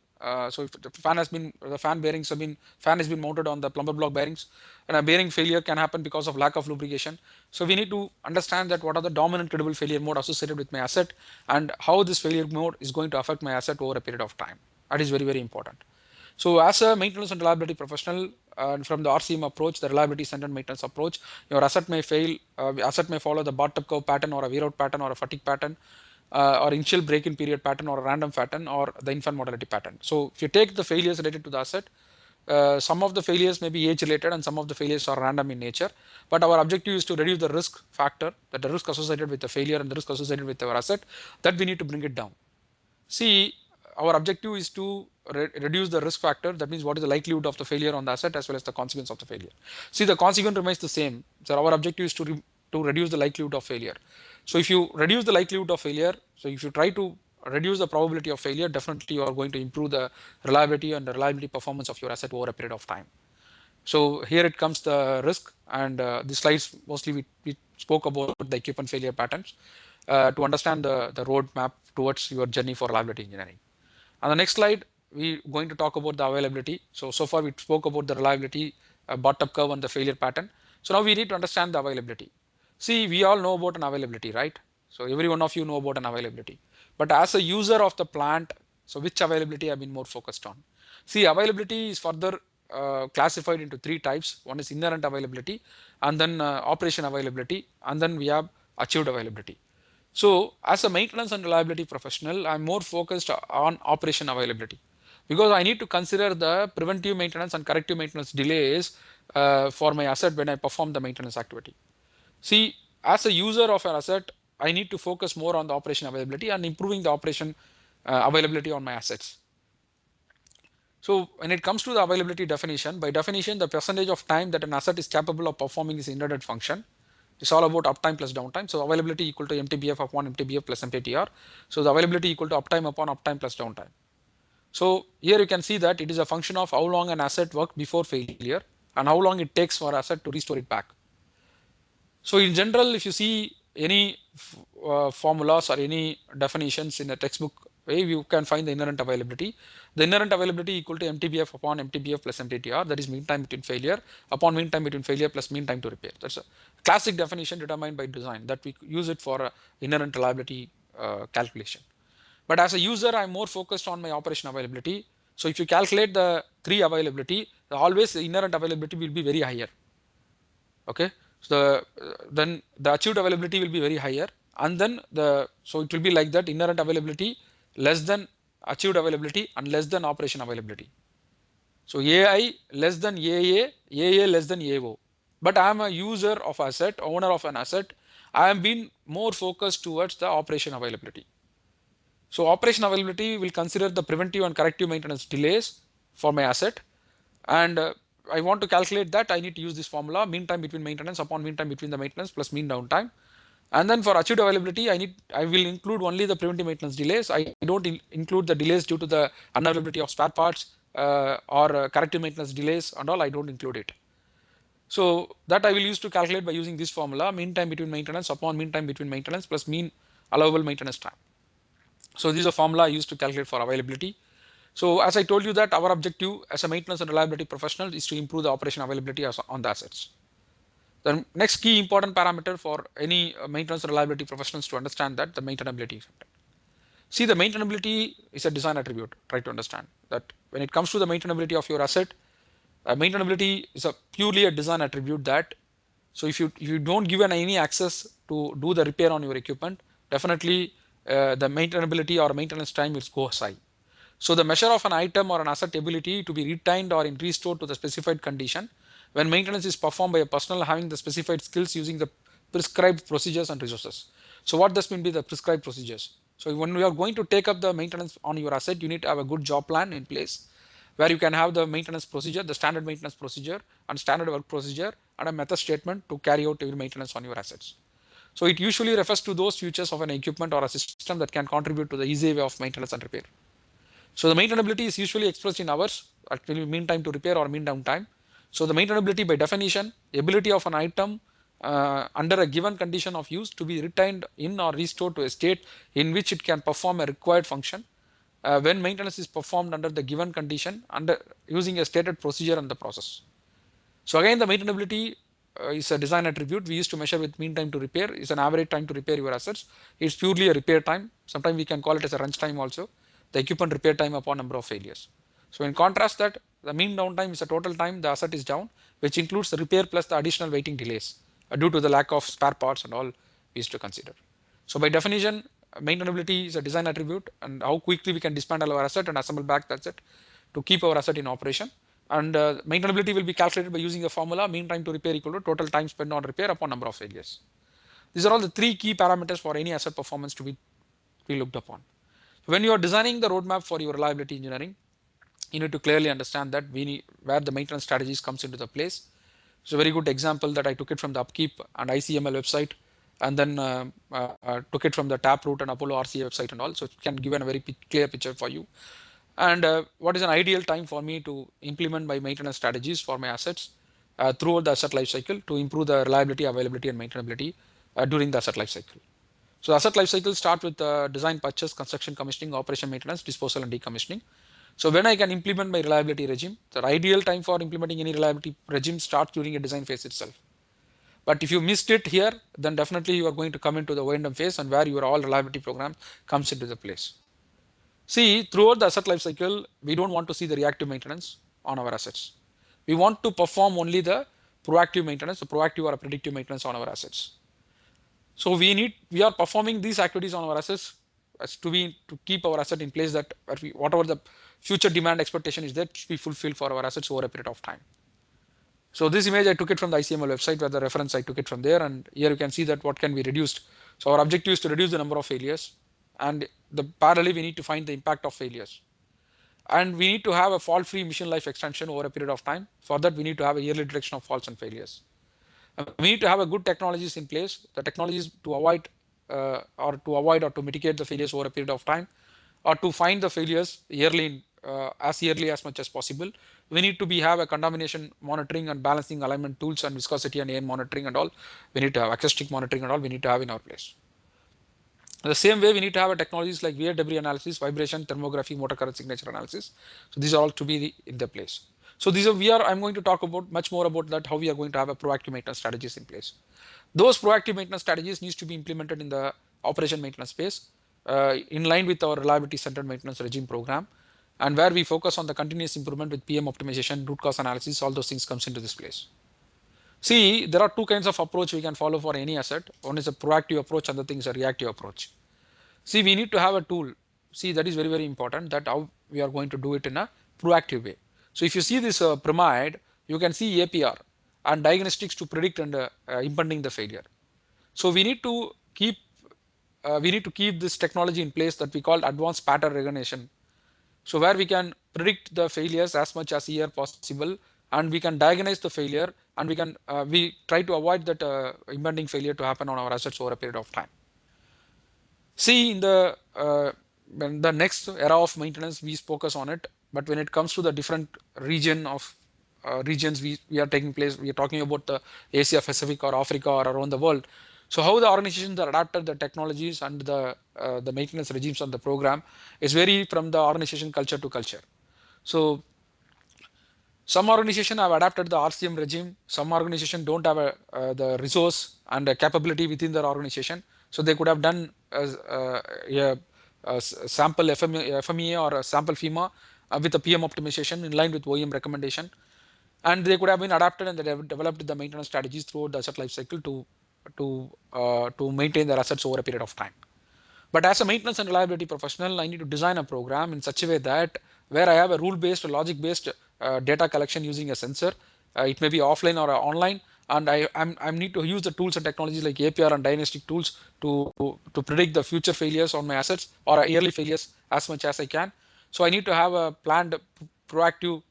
so if the fan bearings have been fan has been mounted on the plumber block bearings, and a bearing failure can happen because of lack of lubrication. So we need to understand that what are the dominant credible failure mode associated with my asset and how this failure mode is going to affect my asset over a period of time. That is very, very important. So as a maintenance and reliability professional, from the RCM approach, the reliability centered maintenance approach, your asset may fail, asset may follow the bottom curve pattern or a wear out pattern or a fatigue pattern, or initial break-in period pattern or a random pattern or the infant mortality pattern. So if you take the failures related to the asset, some of the failures may be age related and some of the failures are random in nature. But our objective is to reduce the risk factor, that the risk associated with the failure and the risk associated with our asset, that we need to bring it down. See, our objective is to reduce the risk factor. That means what is the likelihood of the failure on the asset as well as the consequence of the failure. See, the consequence remains the same. So our objective is to reduce the likelihood of failure. So if you reduce the likelihood of failure, so if you try to reduce the probability of failure, definitely you are going to improve the reliability and the reliability performance of your asset over a period of time. So here it comes the risk, and the slides mostly we spoke about the equipment failure patterns to understand the roadmap towards your journey for reliability engineering. On the next slide, we're going to talk about the availability. So far we spoke about the reliability, bottom curve and the failure pattern. So now we need to understand the availability. See, we all know about an availability, right? So every one of you know about an availability. But as a user of the plant, so which availability I've been more focused on? See, availability is further classified into three types. One is inherent availability, and then operation availability, and then we have achieved availability. So as a maintenance and reliability professional, I'm more focused on operation availability because I need to consider the preventive maintenance and corrective maintenance delays for my asset when I perform the maintenance activity. See, as a user of an asset, I need to focus more on the operation availability and improving the operation availability on my assets. So when it comes to the availability definition, by definition, the percentage of time that an asset is capable of performing is inherent function. It's all about uptime plus downtime. So availability equal to MTBF upon MTBF plus MTTR. So the availability equal to uptime upon uptime plus downtime. So here you can see that it is a function of how long an asset worked before failure and how long it takes for asset to restore it back. So in general, if you see any formulas or any definitions in a textbook way, you can find the inherent availability. The inherent availability equal to MTBF upon MTBF plus MTTR, that is mean time between failure upon mean time between failure plus mean time to repair. That's a classic definition determined by design that we use it for inherent reliability calculation. But as a user, I'm more focused on my operation availability. So if you calculate the three availability, always the inherent availability will be very higher. Okay, so then the achieved availability will be very higher, and then so it will be like that: inherent availability less than achieved availability and less than operation availability. So AI less than AA less than AO. But I am a user of asset, owner of an asset. I am being more focused towards the operation availability. So operation availability will consider the preventive and corrective maintenance delays for my asset, and I want to calculate that. I need to use this formula: mean time between maintenance upon mean time between the maintenance plus mean downtime. And then for achieved availability, I will include only the preventive maintenance delays. I don't include the delays due to the unavailability of spare parts or corrective maintenance delays and all. I don't include it. So that I will use to calculate by using this formula: mean time between maintenance upon mean time between maintenance plus mean allowable maintenance time. So this is a formula I use to calculate for availability. So as I told you that our objective as a maintenance and reliability professional is to improve the operation availability on the assets. The next key important parameter for any maintenance and reliability professionals to understand that the maintainability factor. See, the maintainability is a design attribute. Try to understand that when it comes to the maintainability of your asset, maintainability is a purely a design attribute that, so if you don't give any access to do the repair on your equipment, definitely the maintainability or maintenance time will go high. So the measure of an item or an asset ability to be retained or restored to the specified condition when maintenance is performed by a personnel having the specified skills using the prescribed procedures and resources. So what does mean by the prescribed procedures? So when you are going to take up the maintenance on your asset, you need to have a good job plan in place where you can have the maintenance procedure, the standard maintenance procedure and standard work procedure and a method statement to carry out your maintenance on your assets. So it usually refers to those features of an equipment or a system that can contribute to the easy way of maintenance and repair. So the maintainability is usually expressed in hours, actually mean time to repair or mean downtime. So the maintainability by definition, ability of an item under a given condition of use to be retained in or restored to a state in which it can perform a required function when maintenance is performed under the given condition under using a stated procedure and the process. So again, the maintainability is a design attribute we use to measure with mean time to repair is an average time to repair your assets. It's purely a repair time. Sometimes we can call it as a runs time also, the equipment repair time upon number of failures. So in contrast that the mean downtime is the total time the asset is down, which includes the repair plus the additional waiting delays due to the lack of spare parts and all we used to consider. So by definition, maintainability is a design attribute and how quickly we can dismantle our asset and assemble back that's it to keep our asset in operation. And maintainability will be calculated by using a formula mean time to repair equal to total time spent on repair upon number of failures. These are all the three key parameters for any asset performance to be looked upon. When you are designing the roadmap for your reliability engineering, you need to clearly understand that we need where the maintenance strategies comes into the place. It's a very good example that I took it from the Upkeep and ICML website, and then took it from the Taproot and Apollo RCA website and all. So it can give a very clear picture for you. And what is an ideal time for me to implement my maintenance strategies for my assets throughout the asset life cycle to improve the reliability, availability, and maintainability during the asset life cycle. So asset life cycle start with design, purchase, construction, commissioning, operation, maintenance, disposal, and decommissioning. So when I can implement my reliability regime, the ideal time for implementing any reliability regime starts during a design phase itself. But if you missed it here, then definitely you are going to come into the O&M phase and where your all reliability program comes into the place. See, throughout the asset life cycle, we don't want to see the reactive maintenance on our assets. We want to perform only the proactive maintenance, the proactive or predictive maintenance on our assets. So we are performing these activities on our assets as to keep our asset in place that whatever the future demand expectation is that should be fulfilled for our assets over a period of time. So this image I took it from the ICML website where the reference I took it from there, and here you can see that what can be reduced. So our objective is to reduce the number of failures, and the parallelly we need to find the impact of failures. And we need to have a fault-free mission life extension over a period of time. For that, we need to have a yearly detection of faults and failures. We need to have a good technologies in place, the technologies to avoid or to mitigate the failures over a period of time, or to find the failures yearly as much as possible. We need to have a contamination monitoring and balancing alignment tools and viscosity and air monitoring and all. We need to have acoustic monitoring and all we need to have in our place. The same way we need to have a technologies like wear debris analysis, vibration, thermography, motor current signature analysis. So these are all to be in the place. So I'm going to talk about much more about that, how we are going to have a proactive maintenance strategies in place. Those proactive maintenance strategies needs to be implemented in the operation maintenance space in line with our reliability centered maintenance regime program, and where we focus on the continuous improvement with PM optimization, root cause analysis, all those things comes into this place. See, there are two kinds of approach we can follow for any asset. One is a proactive approach, other thing is a reactive approach. See, we need to have a tool. See, that is very, very important that how we are going to do it in a proactive way. So if you see this pyramid, you can see APR and diagnostics to predict and impending the failure. So we need to keep this technology in place that we call advanced pattern recognition. So where we can predict the failures as much as here possible, and we can diagnose the failure, and we try to avoid that impending failure to happen on our assets over a period of time. See, when the next era of maintenance, we focus on it. But when it comes to the different regions we are taking place, we are talking about the Asia Pacific or Africa or around the world. So how the organizations are adapted the technologies and the maintenance regimes on the program is vary from the organization culture to culture. So some organization have adapted the RCM regime. Some organization don't have the resource and the capability within their organization. So they could have done a sample FMEA or a sample FEMA with a PM optimization in line with OEM recommendation. And they could have been adapted and they have developed the maintenance strategies throughout the asset life cycle to maintain their assets over a period of time. But as a maintenance and reliability professional, I need to design a program in such a way that where I have a rule-based, logic-based data collection using a sensor, it may be offline or online, and I need to use the tools and technologies like APR and diagnostic tools to predict the future failures on my assets or yearly failures as much as I can. So I need to have a planned proactive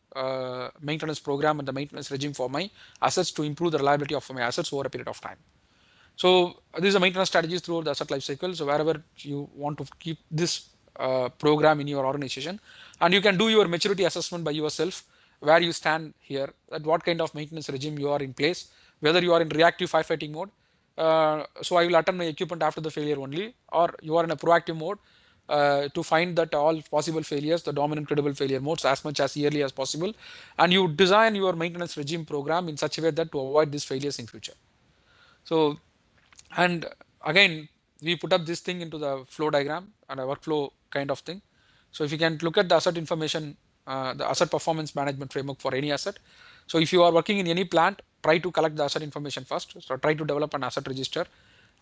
maintenance program and the maintenance regime for my assets to improve the reliability of my assets over a period of time. So these are maintenance strategies throughout the asset life cycle. So wherever you want to keep this program in your organization, and you can do your maturity assessment by yourself, where you stand here, at what kind of maintenance regime you are in place, whether you are in reactive firefighting mode. So I will attend my equipment after the failure only, or you are in a proactive mode to find that all possible failures, the dominant credible failure modes as much as early as possible, and you design your maintenance regime program in such a way that to avoid these failures in future. So and again, we put up this thing into the flow diagram and a workflow kind of thing. So if you can look at the asset information the asset performance management framework for any asset. So if you are working in any plant, try to collect the asset information first. So try to develop an asset register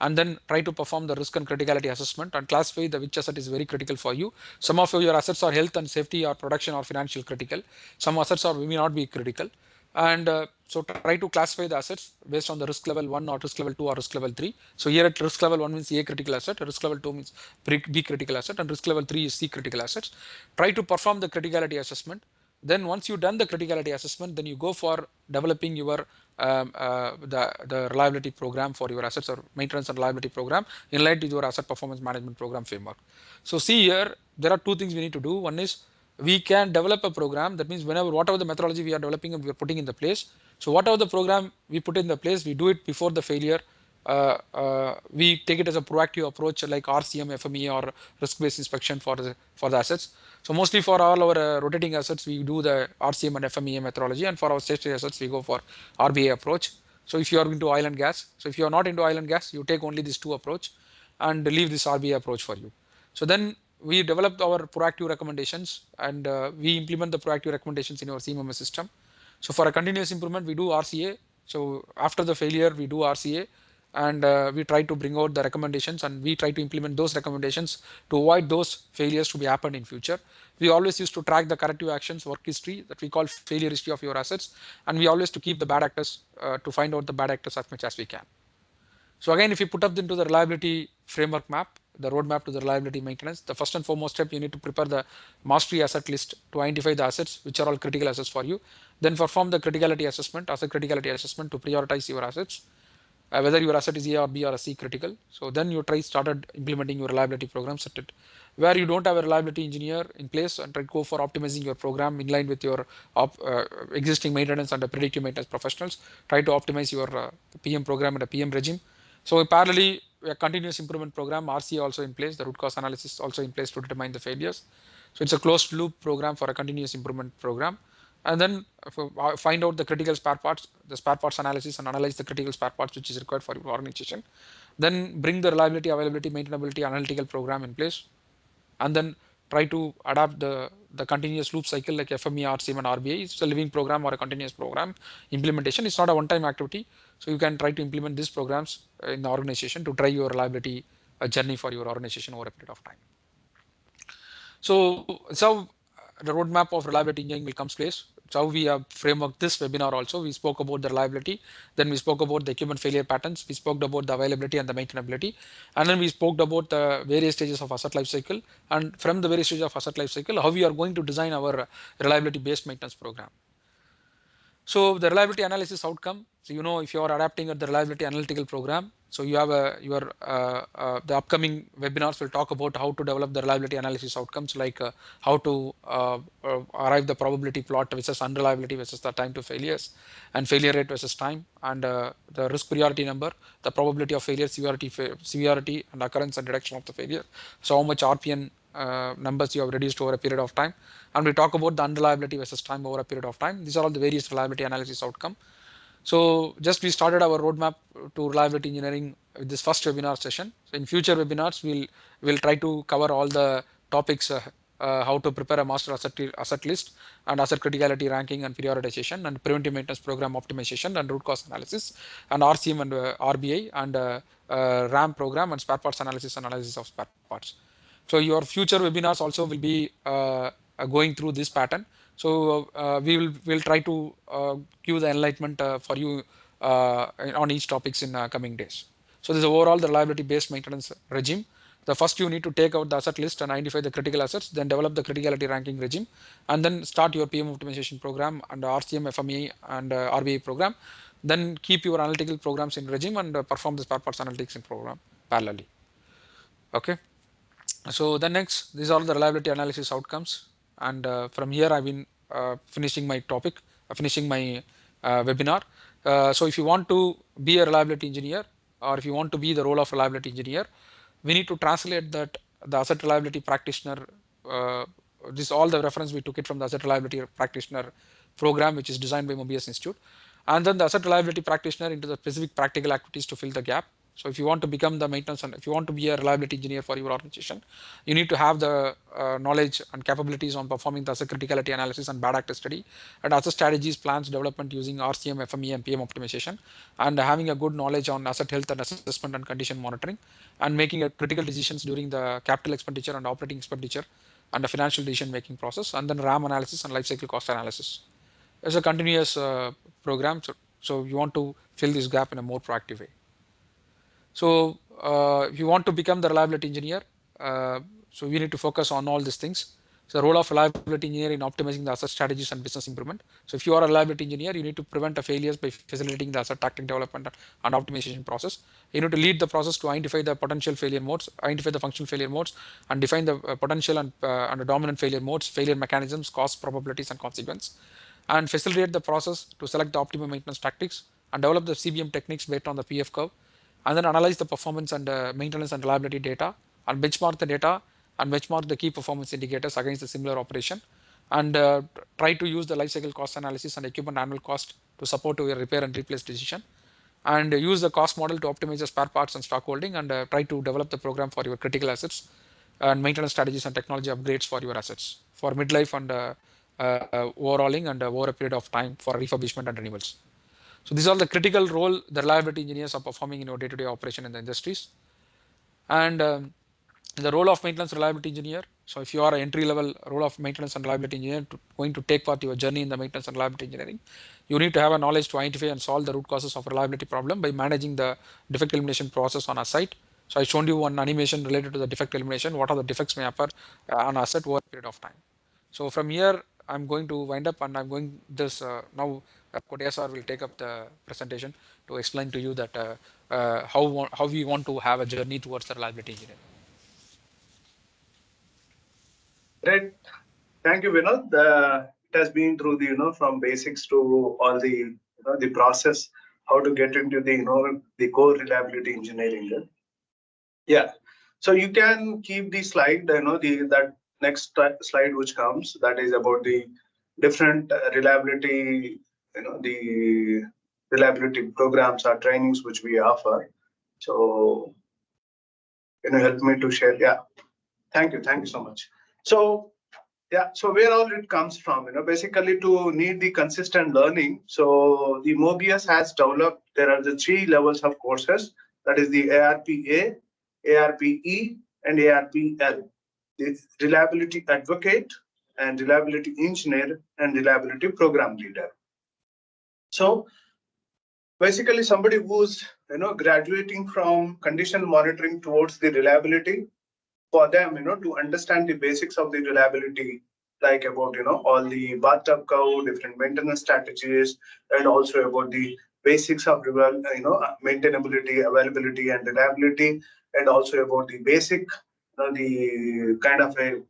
and then try to perform the risk and criticality assessment and classify the which asset is very critical for you. Some of your assets are health and safety or production or financial critical. Some assets are may not be critical. And so try to classify the assets based on the risk level 1 or risk level 2 or risk level 3. So here at risk level 1 means A critical asset, risk level 2 means B critical asset, and risk level 3 is C critical assets. Try to perform the criticality assessment. Then once you've done the criticality assessment, then you go for developing your the reliability program for your assets or maintenance and reliability program in line with your asset performance management program framework. So see here, there are two things we need to do. One is we can develop a program. That means whenever whatever the methodology we are developing, we are putting in the place. So whatever the program we put in the place, we do it before the failure. We take it as a proactive approach like RCM, FMEA, or risk-based inspection for the assets. So mostly for all our rotating assets, we do the RCM and FMEA methodology, and for our stationary assets, we go for RBA approach. So if you are into oil and gas, so if you are not into oil and gas, you take only these two approach and leave this RBA approach for you. So then we developed our proactive recommendations and we implement the proactive recommendations in our CMMS system. So for a continuous improvement, we do RCA. So after the failure, we do RCA and we try to bring out the recommendations and we try to implement those recommendations to avoid those failures to be happen in future. We always used to track the corrective actions work history that we call failure history of your assets, and we always to keep the bad actors to find out the bad actors as much as we can. So again, if you put up into the reliability framework map, the roadmap to the reliability maintenance, the first and foremost step, you need to prepare the mastery asset list to identify the assets which are all critical assets for you. Then perform the criticality assessment, asset criticality assessment to prioritize your assets, whether your asset is A or B or a C critical. So then you started implementing your reliability program set it. Where you don't have a reliability engineer in place and try to go for optimizing your program in line with your existing maintenance and predictive maintenance professionals. Try to optimize your PM program and a PM regime. So parallelly, a continuous improvement program, RCA also in place, the root cause analysis also in place to determine the failures. So it's a closed loop program for a continuous improvement program. And then find out the critical spare parts, the spare parts analysis, and analyze the critical spare parts which is required for your organization. Then bring the reliability, availability, maintainability analytical program in place, and then try to adapt the continuous loop cycle like FME, RCM, and RBA. It's a living program or a continuous program implementation. It's not a one-time activity. So you can try to implement these programs in the organization to drive your reliability journey for your organization over a period of time. So the roadmap of reliability engineering will come place. So how we have framework this webinar also. We spoke about the reliability, then we spoke about the equipment failure patterns, we spoke about the availability and the maintainability, and then we spoke about the various stages of asset life cycle, and from the various stages of asset life cycle, how we are going to design our reliability based maintenance program. So the reliability analysis outcome. So if you are adapting at the reliability analytical program, so you have the upcoming webinars will talk about how to develop the reliability analysis outcomes, like how to arrive the probability plot versus unreliability versus the time to failures, and failure rate versus time, and the risk priority number, the probability of failure, severity and occurrence and reduction of the failure. So how much RPN numbers you have reduced over a period of time, and we talk about the unreliability versus time over a period of time. These are all the various reliability analysis outcome. So just we started our roadmap to reliability engineering with this first webinar session. So in future webinars, we'll try to cover all the topics, how to prepare a master asset list and asset criticality ranking and prioritization and preventive maintenance program optimization and root cause analysis and RCM and RBI and RAM program and spare parts analysis and analysis of spare parts. So your future webinars also will be going through this pattern. So we'll try to give the enlightenment for you on each topics in coming days. So this is overall the reliability based maintenance regime. The first you need to take out the asset list and identify the critical assets, then develop the criticality ranking regime, and then start your PM optimization program and RCM, FME, and RBA program. Then keep your analytical programs in regime and perform the spare parts analytics in program parallelly. Okay. So then next, these are the reliability analysis outcomes, and from here I've been finishing my topic, finishing my webinar. So if you want to be a reliability engineer, or if you want to be the role of reliability engineer, we need to translate that the asset reliability practitioner. This all the reference we took it from the asset reliability practitioner program, which is designed by Mobius Institute, and then the asset reliability practitioner into the specific practical activities to fill the gap. So if you want to become the maintenance and if you want to be a reliability engineer for your organization, you need to have the knowledge and capabilities on performing the asset criticality analysis and bad actor study and asset strategies, plans development using RCM, FME, and PM optimization, and having a good knowledge on asset health and assessment and condition monitoring, and making a critical decisions during the capital expenditure and operating expenditure and the financial decision making process, and then RAM analysis and life cycle cost analysis. It's a continuous program, so you want to fill this gap in a more proactive way. So if you want to become the reliability engineer, so we need to focus on all these things. So the role of reliability engineer in optimizing the asset strategies and business improvement. So if you are a reliability engineer, you need to prevent the failures by facilitating the asset tactic development and optimization process. You need to lead the process to identify the potential failure modes, identify the functional failure modes, and define the potential and the dominant failure modes, failure mechanisms, cost probabilities, and consequence, and facilitate the process to select the optimum maintenance tactics and develop the CBM techniques based on the PF curve, and then analyze the performance and maintenance and reliability data and benchmark the data and benchmark the key performance indicators against the similar operation, and try to use the life cycle cost analysis and equipment annual cost to support your repair and replace decision, and use the cost model to optimize the spare parts and stock holding, and try to develop the program for your critical assets and maintenance strategies and technology upgrades for your assets for midlife and overhauling and over a period of time for refurbishment and renewals. So these are the critical role the reliability engineers are performing in your day-to-day operation in the industries. And the role of maintenance reliability engineer. So if you are an entry level role of maintenance and reliability engineer going to take part your journey in the maintenance and reliability engineering, you need to have a knowledge to identify and solve the root causes of reliability problem by managing the defect elimination process on a site. So I showed you one animation related to the defect elimination. What are the defects may occur on a asset over a period of time. So from here, I'm going to wind up and I'm going this now. Kodia sir will take up the presentation to explain to you that how we want to have a journey towards the reliability engineering. Great. Thank you, Vinod. It has been through the, from basics to all the, the process, how to get into the, the core reliability engineering. Yeah. So you can keep the slide, that next slide which comes, that is about the different reliability, the reliability programs or trainings which we offer. So can you help me to share? Yeah. Thank you. Thank you so much. So yeah, so where all it comes from, basically to need the consistent learning. So the Mobius has developed, there are the 3 levels of courses, that is the ARPA, ARPE, and ARPL. The reliability advocate and reliability engineer and reliability program leader. So basically somebody who's, graduating from condition monitoring towards the reliability, for them, to understand the basics of the reliability, like about, all the bathtub curve, different maintenance strategies, and also about the basics of, maintainability, availability, and reliability, and also about the basic, the kind of a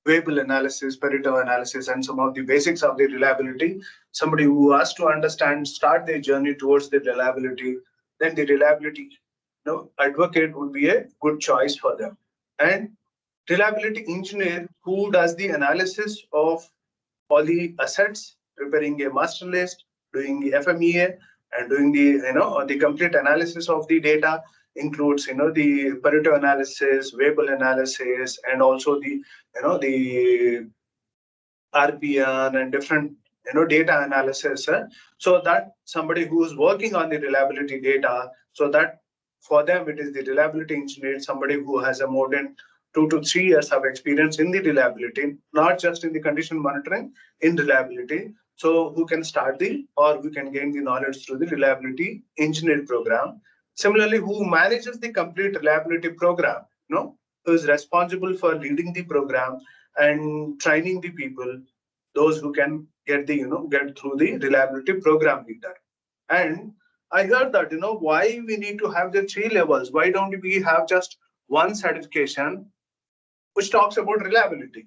variable analysis, Pareto analysis, and some of the basics of the reliability. Somebody who has to understand, start their journey towards the reliability, then the reliability, advocate would be a good choice for them. And reliability engineer who does the analysis of all the assets, preparing a master list, doing the FMEA, and doing the the complete analysis of the data, includes the Pareto analysis, variable analysis, and also the the RPN and different data analysis. So that somebody who is working on the reliability data, so that for them it is the reliability engineer, somebody who has a more than 2 to 3 years of experience in the reliability, not just in the condition monitoring, in reliability. So who can start the, or who can gain the knowledge through the reliability engineer program. Similarly, who manages the complete reliability program, who is responsible for leading the program and training the people, those who can get the, get through the reliability program leader. And I heard that, why we need to have the 3 levels? Why don't we have just one certification which talks about reliability?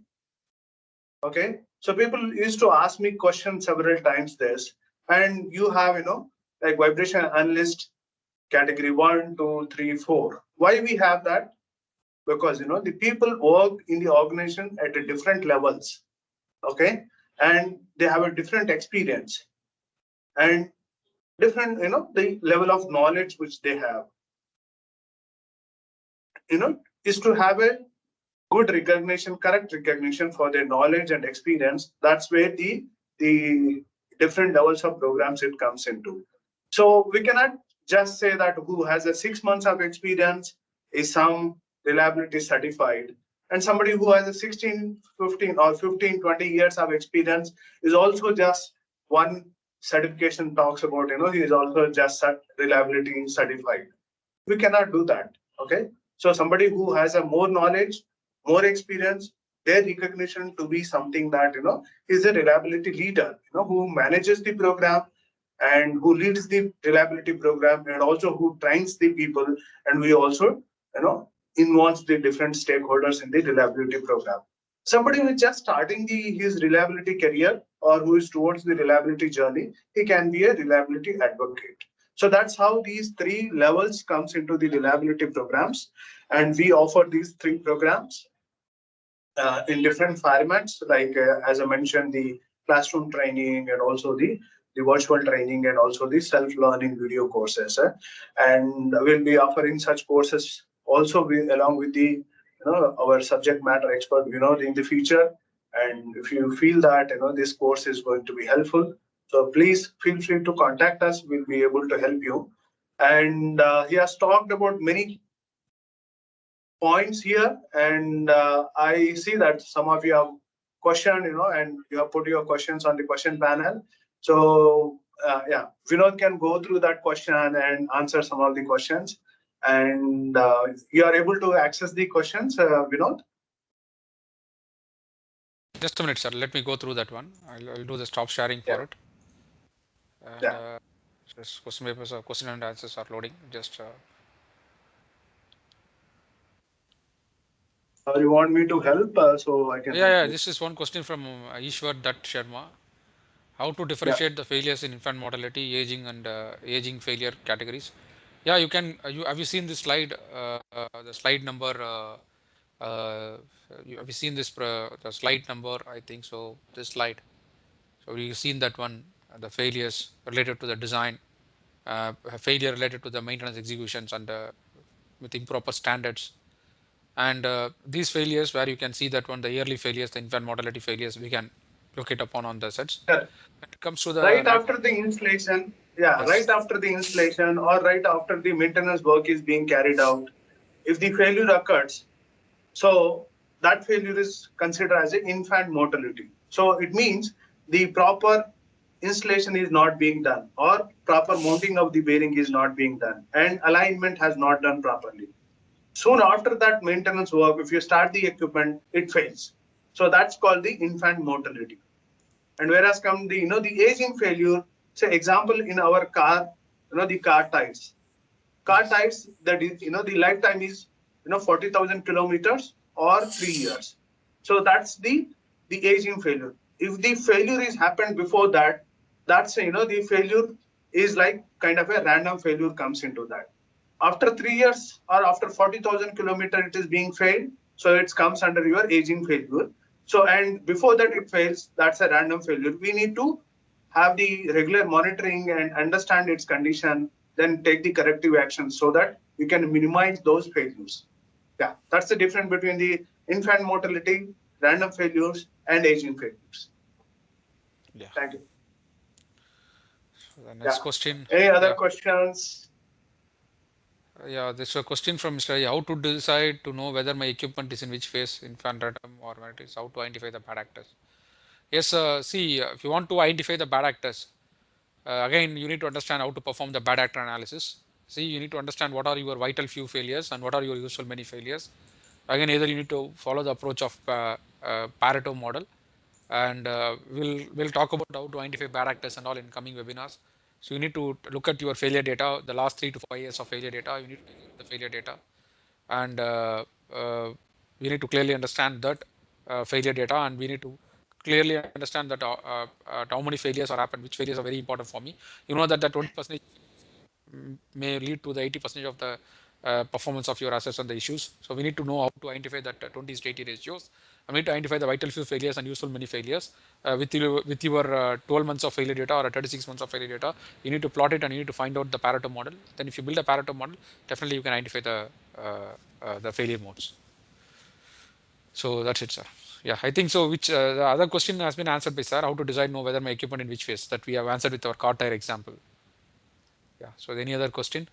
Okay. So people used to ask me questions several times this, and you have, like vibration analyst category 1, 2, 3, 4. Why we have that? Because, the people work in the organization at a different levels. Okay. And they have a different experience and different, the level of knowledge which they have. is to have a good recognition, correct recognition for their knowledge and experience. That's where the different levels of programs it comes into. So we cannot just say that who has a 6 months of experience is some reliability certified, and somebody who has a 16, 15 or 15, 20 years of experience is also just one certification talks about, he is also just reliability certified. We cannot do that. Okay. So somebody who has a more knowledge, more experience, their recognition to be something that, is a reliability leader, who manages the program and who leads the reliability program, and also who trains the people, and we also, involves the different stakeholders in the reliability program. Somebody who is just starting his reliability career, or who is towards the reliability journey, he can be a reliability advocate. So that's how these three levels comes into the reliability programs, and we offer these three programs in different formats, like as I mentioned, the classroom training, and also the virtual training, and also the self-learning video courses. And we'll be offering such courses also along with the our subject matter expert in the future. And if you feel that this course is going to be helpful, so please feel free to contact us. We'll be able to help you. And he has talked about many points here, and I see that some of you have questioned, and you have put your questions on the question panel. So yeah, Vinod can go through that question and answer some of the questions, and you are able to access the questions, Vinod. Just a minute, sir. Let me go through that one. I'll do the stop sharing Yeah, for it. And yeah. just question papers, question and answers are loading. Just You want me to help, so I can yeah, help yeah. you. This is one question from Ishwar Dutt Sharma. How to Yeah, differentiate the failures in infant mortality, aging, and aging failure categories? Yeah, you can. Have you seen this slide? The slide number. Have you seen this? The slide number. I think so. This slide. So you've seen that one. The failures related to the design, failure related to the maintenance executions, and with improper standards. And these failures, where you can see that one, the yearly failures, the infant mortality failures, we can look it upon on the sets. correct. When it comes to the Right after the installation, yeah, yes, right after the installation, or right after the maintenance work is being carried out, if the failure occurs, so that failure is considered as an infant mortality. So it means the proper installation is not being done, or proper mounting of the bearing is not being done, and alignment has not done properly. Soon after that maintenance work, if you start the equipment, it fails. So that's called the infant mortality. And whereas come the the aging failure, say example in our car, the car tires. Car yes, tires, that is, the lifetime is 40,000 kilometers or 3 years. So that's the aging failure. If the failure is happened before that, that's the failure is like kind of a random failure comes into that. After 3 years or after 40,000 kilometers, it is being failed. So it comes under your aging failure. So, and before that it fails, that's a random failure. We need to have the regular monitoring and understand its condition, then take the corrective action so that we can minimize those failures. Yeah, that's the difference between the infant mortality, random failures, and aging failures. yeah. Thank you. So the next Yeah. question, Any other yeah, questions? yeah. This is a question from Mr. How to decide to know whether my equipment is in which phase, infant atom or when it is, how to identify the bad actors? Yes, see, if you want to identify the bad actors, again, you need to understand how to perform the bad actor analysis. See, you need to understand what are your vital few failures and what are your useful many failures. Again, either you need to follow the approach of Pareto model, and we'll talk about how to identify bad actors and all in coming webinars. So you need to look at your failure data, the last 3 to 5 years of failure data. You need to look at the failure data, and we need to clearly understand that failure data, and we need to clearly understand that how many failures are happened, which failures are very important for me. You know that the 20% may lead to the 80% of the performance of your assets and the issues. So we need to know how to identify that 20 to 80 ratios. I need to identify the vital few failures and useful many failures with your 12 months of failure data or 36 months of failure data. You need to plot it and you need to find out the Pareto model. Then if you build a Pareto model, definitely you can identify the failure modes. So that's it, sir. Yeah, I think so. Which the other question has been answered by sir. How to decide know whether my equipment in which phase, that we have answered with our car tire example. Yeah. So any other question?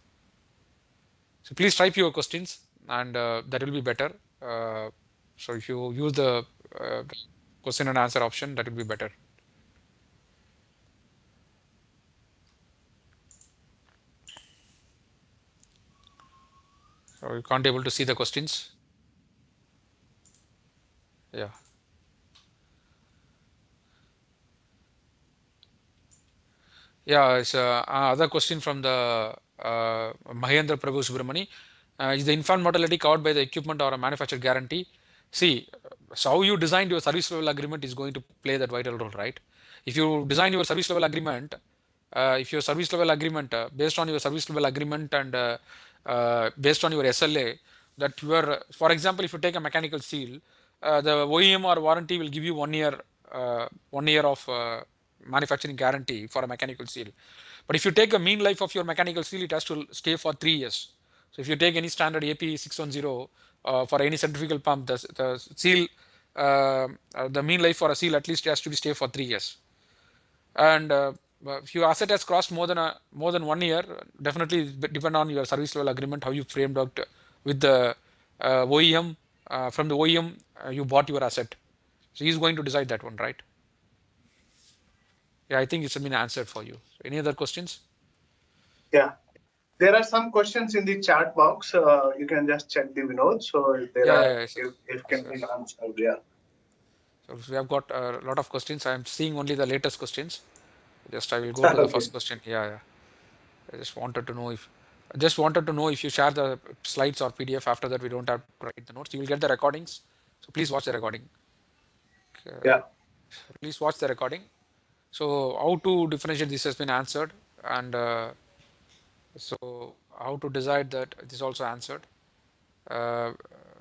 So please type your questions, and that will be better. Uh, so if you use the question and answer option, that will be better. So you can't able to see the questions. Yeah. Yeah, it's other question from the Mahendra Prabhu Subramani. Is the infant mortality covered by the equipment or a manufacturer guarantee? See, so how you designed your service level agreement is going to play that vital role, right? If you design your service level agreement, if your service level agreement, based on your service level agreement and based on your SLA, that you are, for example, if you take a mechanical seal, the OEM or warranty will give you 1 year, 1 year of manufacturing guarantee for a mechanical seal. But if you take a mean life of your mechanical seal, it has to stay for 3 years. So if you take any standard AP 610 for any centrifugal pump, the seal, the mean life for a seal at least has to be stay for 3 years. And if your asset has crossed more than 1 year, definitely depend on your service level agreement how you framed out with the OEM. From the OEM, you bought your asset, so he's going to decide that one, right? Yeah, I think it's been answered for you. Any other questions? Yeah. There are some questions in the chat box. You can just check the Vinod. So if there Yeah, are, yeah, yes, if yes, can be yes. answered, yeah. So we have got a lot of questions. I am seeing only the latest questions. Just I will go to the Okay. first question. Yeah, yeah. I just wanted to know if I just wanted to know if you share the slides or PDF. After that, we don't have to write the notes. You will get the recordings. So please watch the recording. Yeah. Please watch the recording. So how to differentiate this has been answered, and so how to decide that this also answered. Uh,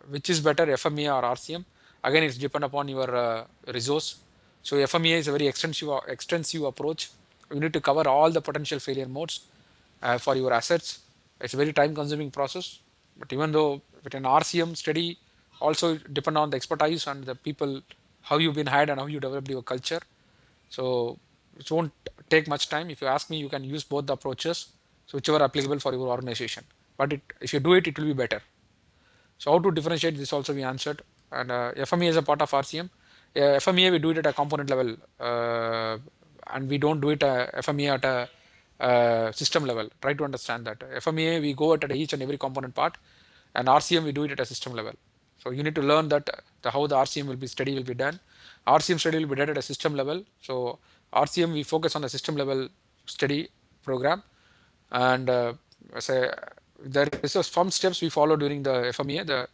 which is better, FMEA or RCM? Again, it's depend upon your resource. So FMEA is a very extensive approach. You need to cover all the potential failure modes for your assets. It's a very time consuming process. But even though with an RCM study, also depend on the expertise and the people, how you've been hired and how you develop your culture. So it won't take much time. If you ask me, you can use both the approaches. So whichever applicable for your organization. But if you do it, it will be better. So how to differentiate this also we answered, and FMEA is a part of RCM. FMEA we do it at a component level, and we don't do it FMEA at a system level. Try to understand that FMEA we go at each and every component part, and RCM we do it at a system level. So you need to learn that how the RCM will be study will be done. RCM study will be done at a system level. So RCM we focus on the system level study program, and say there is some steps we follow during the FMEA,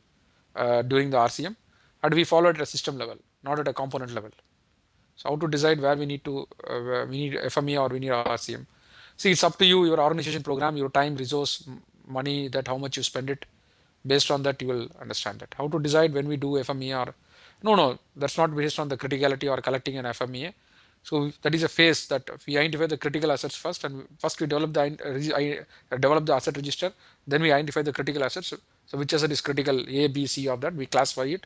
during the RCM, and we follow it at a system level, not at a component level. So how to decide where we need to we need FMEA or we need RCM? See, it's up to you, your organization program, your time, resource, money, that how much you spend it. Based on that, you will understand that. How to decide when we do FMEA or no, that's not based on the criticality or collecting an FMEA. So that is a phase that we identify the critical assets first, and first we develop develop the asset register. Then we identify the critical assets. So which asset is critical, A, B, C of that, we classify it.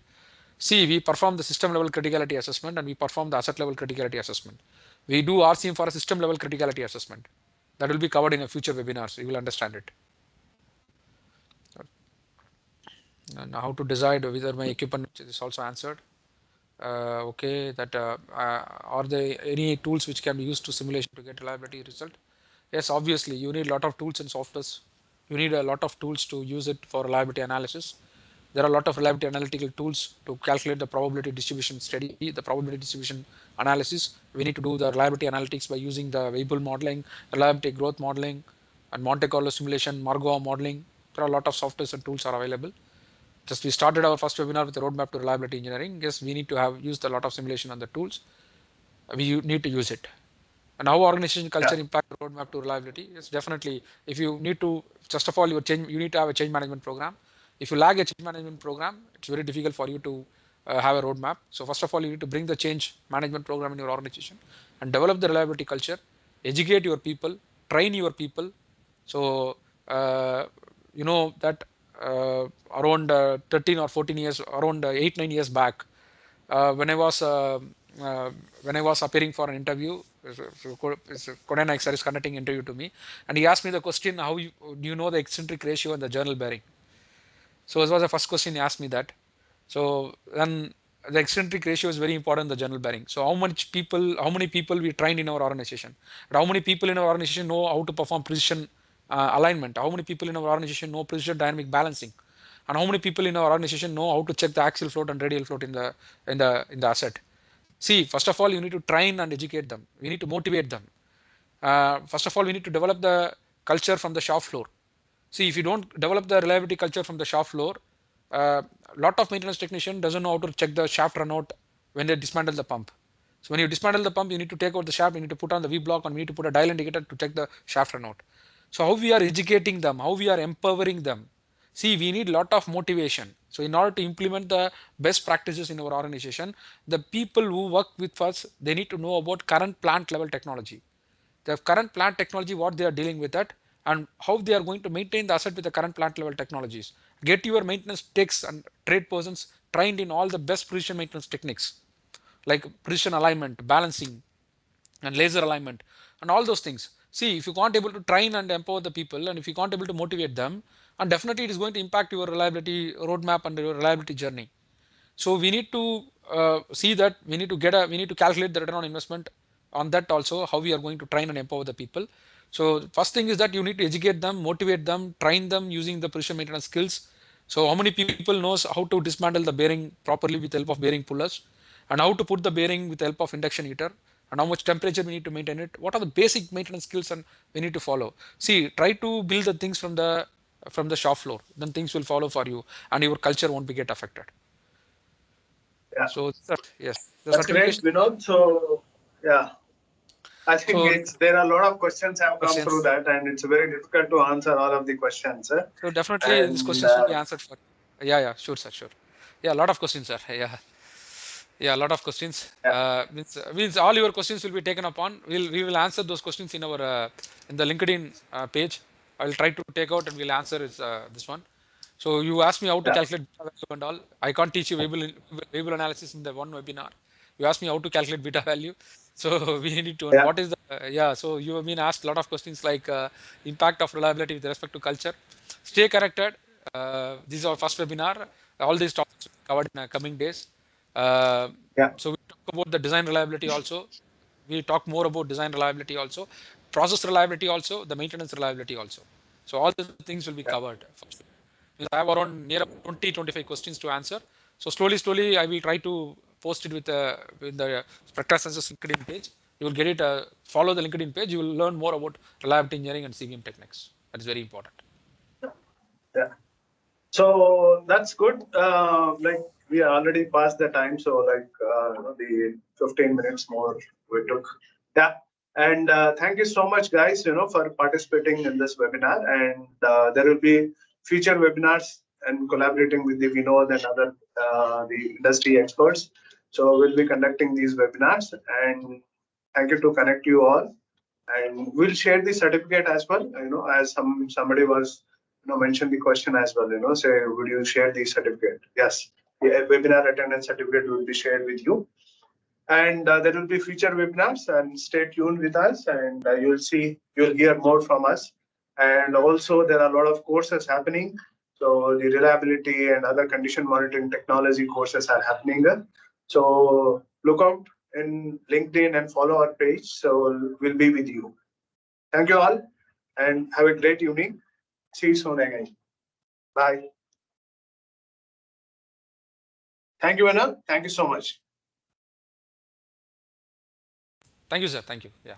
C, we perform the system level criticality assessment, and we perform the asset level criticality assessment. We do RCM for a system level criticality assessment. That will be covered in a future webinar, so you will understand it. And how to decide whether my equipment is also answered. Okay, that are there any tools which can be used to simulation to get reliability result? Yes, obviously you need a lot of tools and softwares. You need a lot of tools to use it for reliability analysis. There are a lot of reliability analytical tools to calculate the probability distribution study, the probability distribution analysis. We need to do the reliability analytics by using the Weibull modeling, reliability growth modeling, and Monte Carlo simulation, Margot modeling. There are a lot of softwares and tools are available. Just we started our first webinar with a roadmap to reliability engineering. Yes, we need to have used a lot of simulation on the tools. We need to use it. And how organization culture impact the roadmap to reliability? It's definitely, if you need to, first of all, you need to have a change management program. If you lack a change management program, it's very difficult for you to have a roadmap. So first of all, you need to bring the change management program in your organization and develop the reliability culture, educate your people, train your people. So uh, you know that around 13 or 14 years, around 8 9 years back, uh, when I was uh, uh, when I was appearing for an interview, Kodan Naik is conducting interview to me, and he asked me the question, "How do you know the eccentric ratio and the journal bearing?" So it was the first question he asked me that. So then the eccentric ratio is very important in the journal bearing. So how many people we trained in our organization, and how many people in our organization know how to perform precision alignment? How many people in our organization know precision dynamic balancing? And how many people in our organization know how to check the axial float and radial float in the asset? See, first of all, you need to train and educate them. We need to motivate them. First of all, we need to develop the culture from the shop floor. See, if you don't develop the reliability culture from the shop floor, a lot of maintenance technician doesn't know how to check the shaft runout when they dismantle the pump. So when you dismantle the pump, you need to take out the shaft, you need to put on the V block, and we need to put a dial indicator to check the shaft runout. So how we are educating them, how we are empowering them. See, we need a lot of motivation. So in order to implement the best practices in our organization, the people who work with us, they need to know about current plant level technology, the current plant technology, what they are dealing with it, and how they are going to maintain the asset with the current plant level technologies. Get your maintenance techs and trade persons trained in all the best precision maintenance techniques like precision alignment, balancing, and laser alignment, and all those things. See, if you can't able to train and empower the people, and if you can't able to motivate them, and definitely it is going to impact your reliability roadmap and your reliability journey. So we need to see that we need to calculate the return on investment on that also, how we are going to train and empower the people. So first thing is that you need to educate them, motivate them, train them using the precision maintenance skills. So how many people knows how to dismantle the bearing properly with the help of bearing pullers, and how to put the bearing with the help of induction heater, and how much temperature we need to maintain it. What are the basic maintenance skills and we need to follow? See, try to build the things from the shop floor. Then things will follow for you, and your culture won't be get affected. Yeah, So yes, the that's great, certification. Vinod. So yeah, I think So it's there are a lot of questions have come through questions. that, and it's very difficult to answer all of the questions. So definitely these And questions will be answered for. Yeah, yeah, sure, sir, sure. Yeah, a lot of questions, sir. Yeah, yeah, a lot of questions. yeah, Means all your questions will be taken upon. We will answer those questions in our in the LinkedIn page. I will try to take out and we'll answer this one. So you asked me how to yeah, calculate beta value and all. I can't teach you variable analysis in the one webinar. You asked me how to calculate beta value. So we need to, and yeah, what is the, yeah, so you have been asked a lot of questions like impact of reliability with respect to culture. Stay connected. This is our first webinar. All these topics will be covered in coming days. Uh, yeah, so we talk about the design reliability also. We talk more about design reliability also, process reliability also, the maintenance reliability also. So all the things will be yeah. covered. I have around near about 20, 25 questions to answer. So slowly, I will try to post it with the Spectransys LinkedIn page. You will get it. Follow the LinkedIn page. You will learn more about reliability engineering and CVM techniques. That is very important. Yeah. So that's good. Like we are already past the time, so like the 15 minutes more we took. Yeah. And thank you so much, guys, for participating in this webinar. And there will be future webinars and collaborating with the Vinod and other the industry experts. So we'll be conducting these webinars. And thank you to connect you all. And we'll share the certificate as well. As somebody was mentioned the question as well. Say, would you share the certificate? Yes, the webinar attendance certificate will be shared with you. And there will be future webinars, and stay tuned with us, and you'll hear more from us. And also there are a lot of courses happening. So the reliability and other condition monitoring technology courses are happening. So look out in LinkedIn and follow our page. So we'll be with you. Thank you all, and have a great evening. See you soon again. Bye. Thank you, Anna. Thank you so much. Thank you, sir. Thank you. Yeah.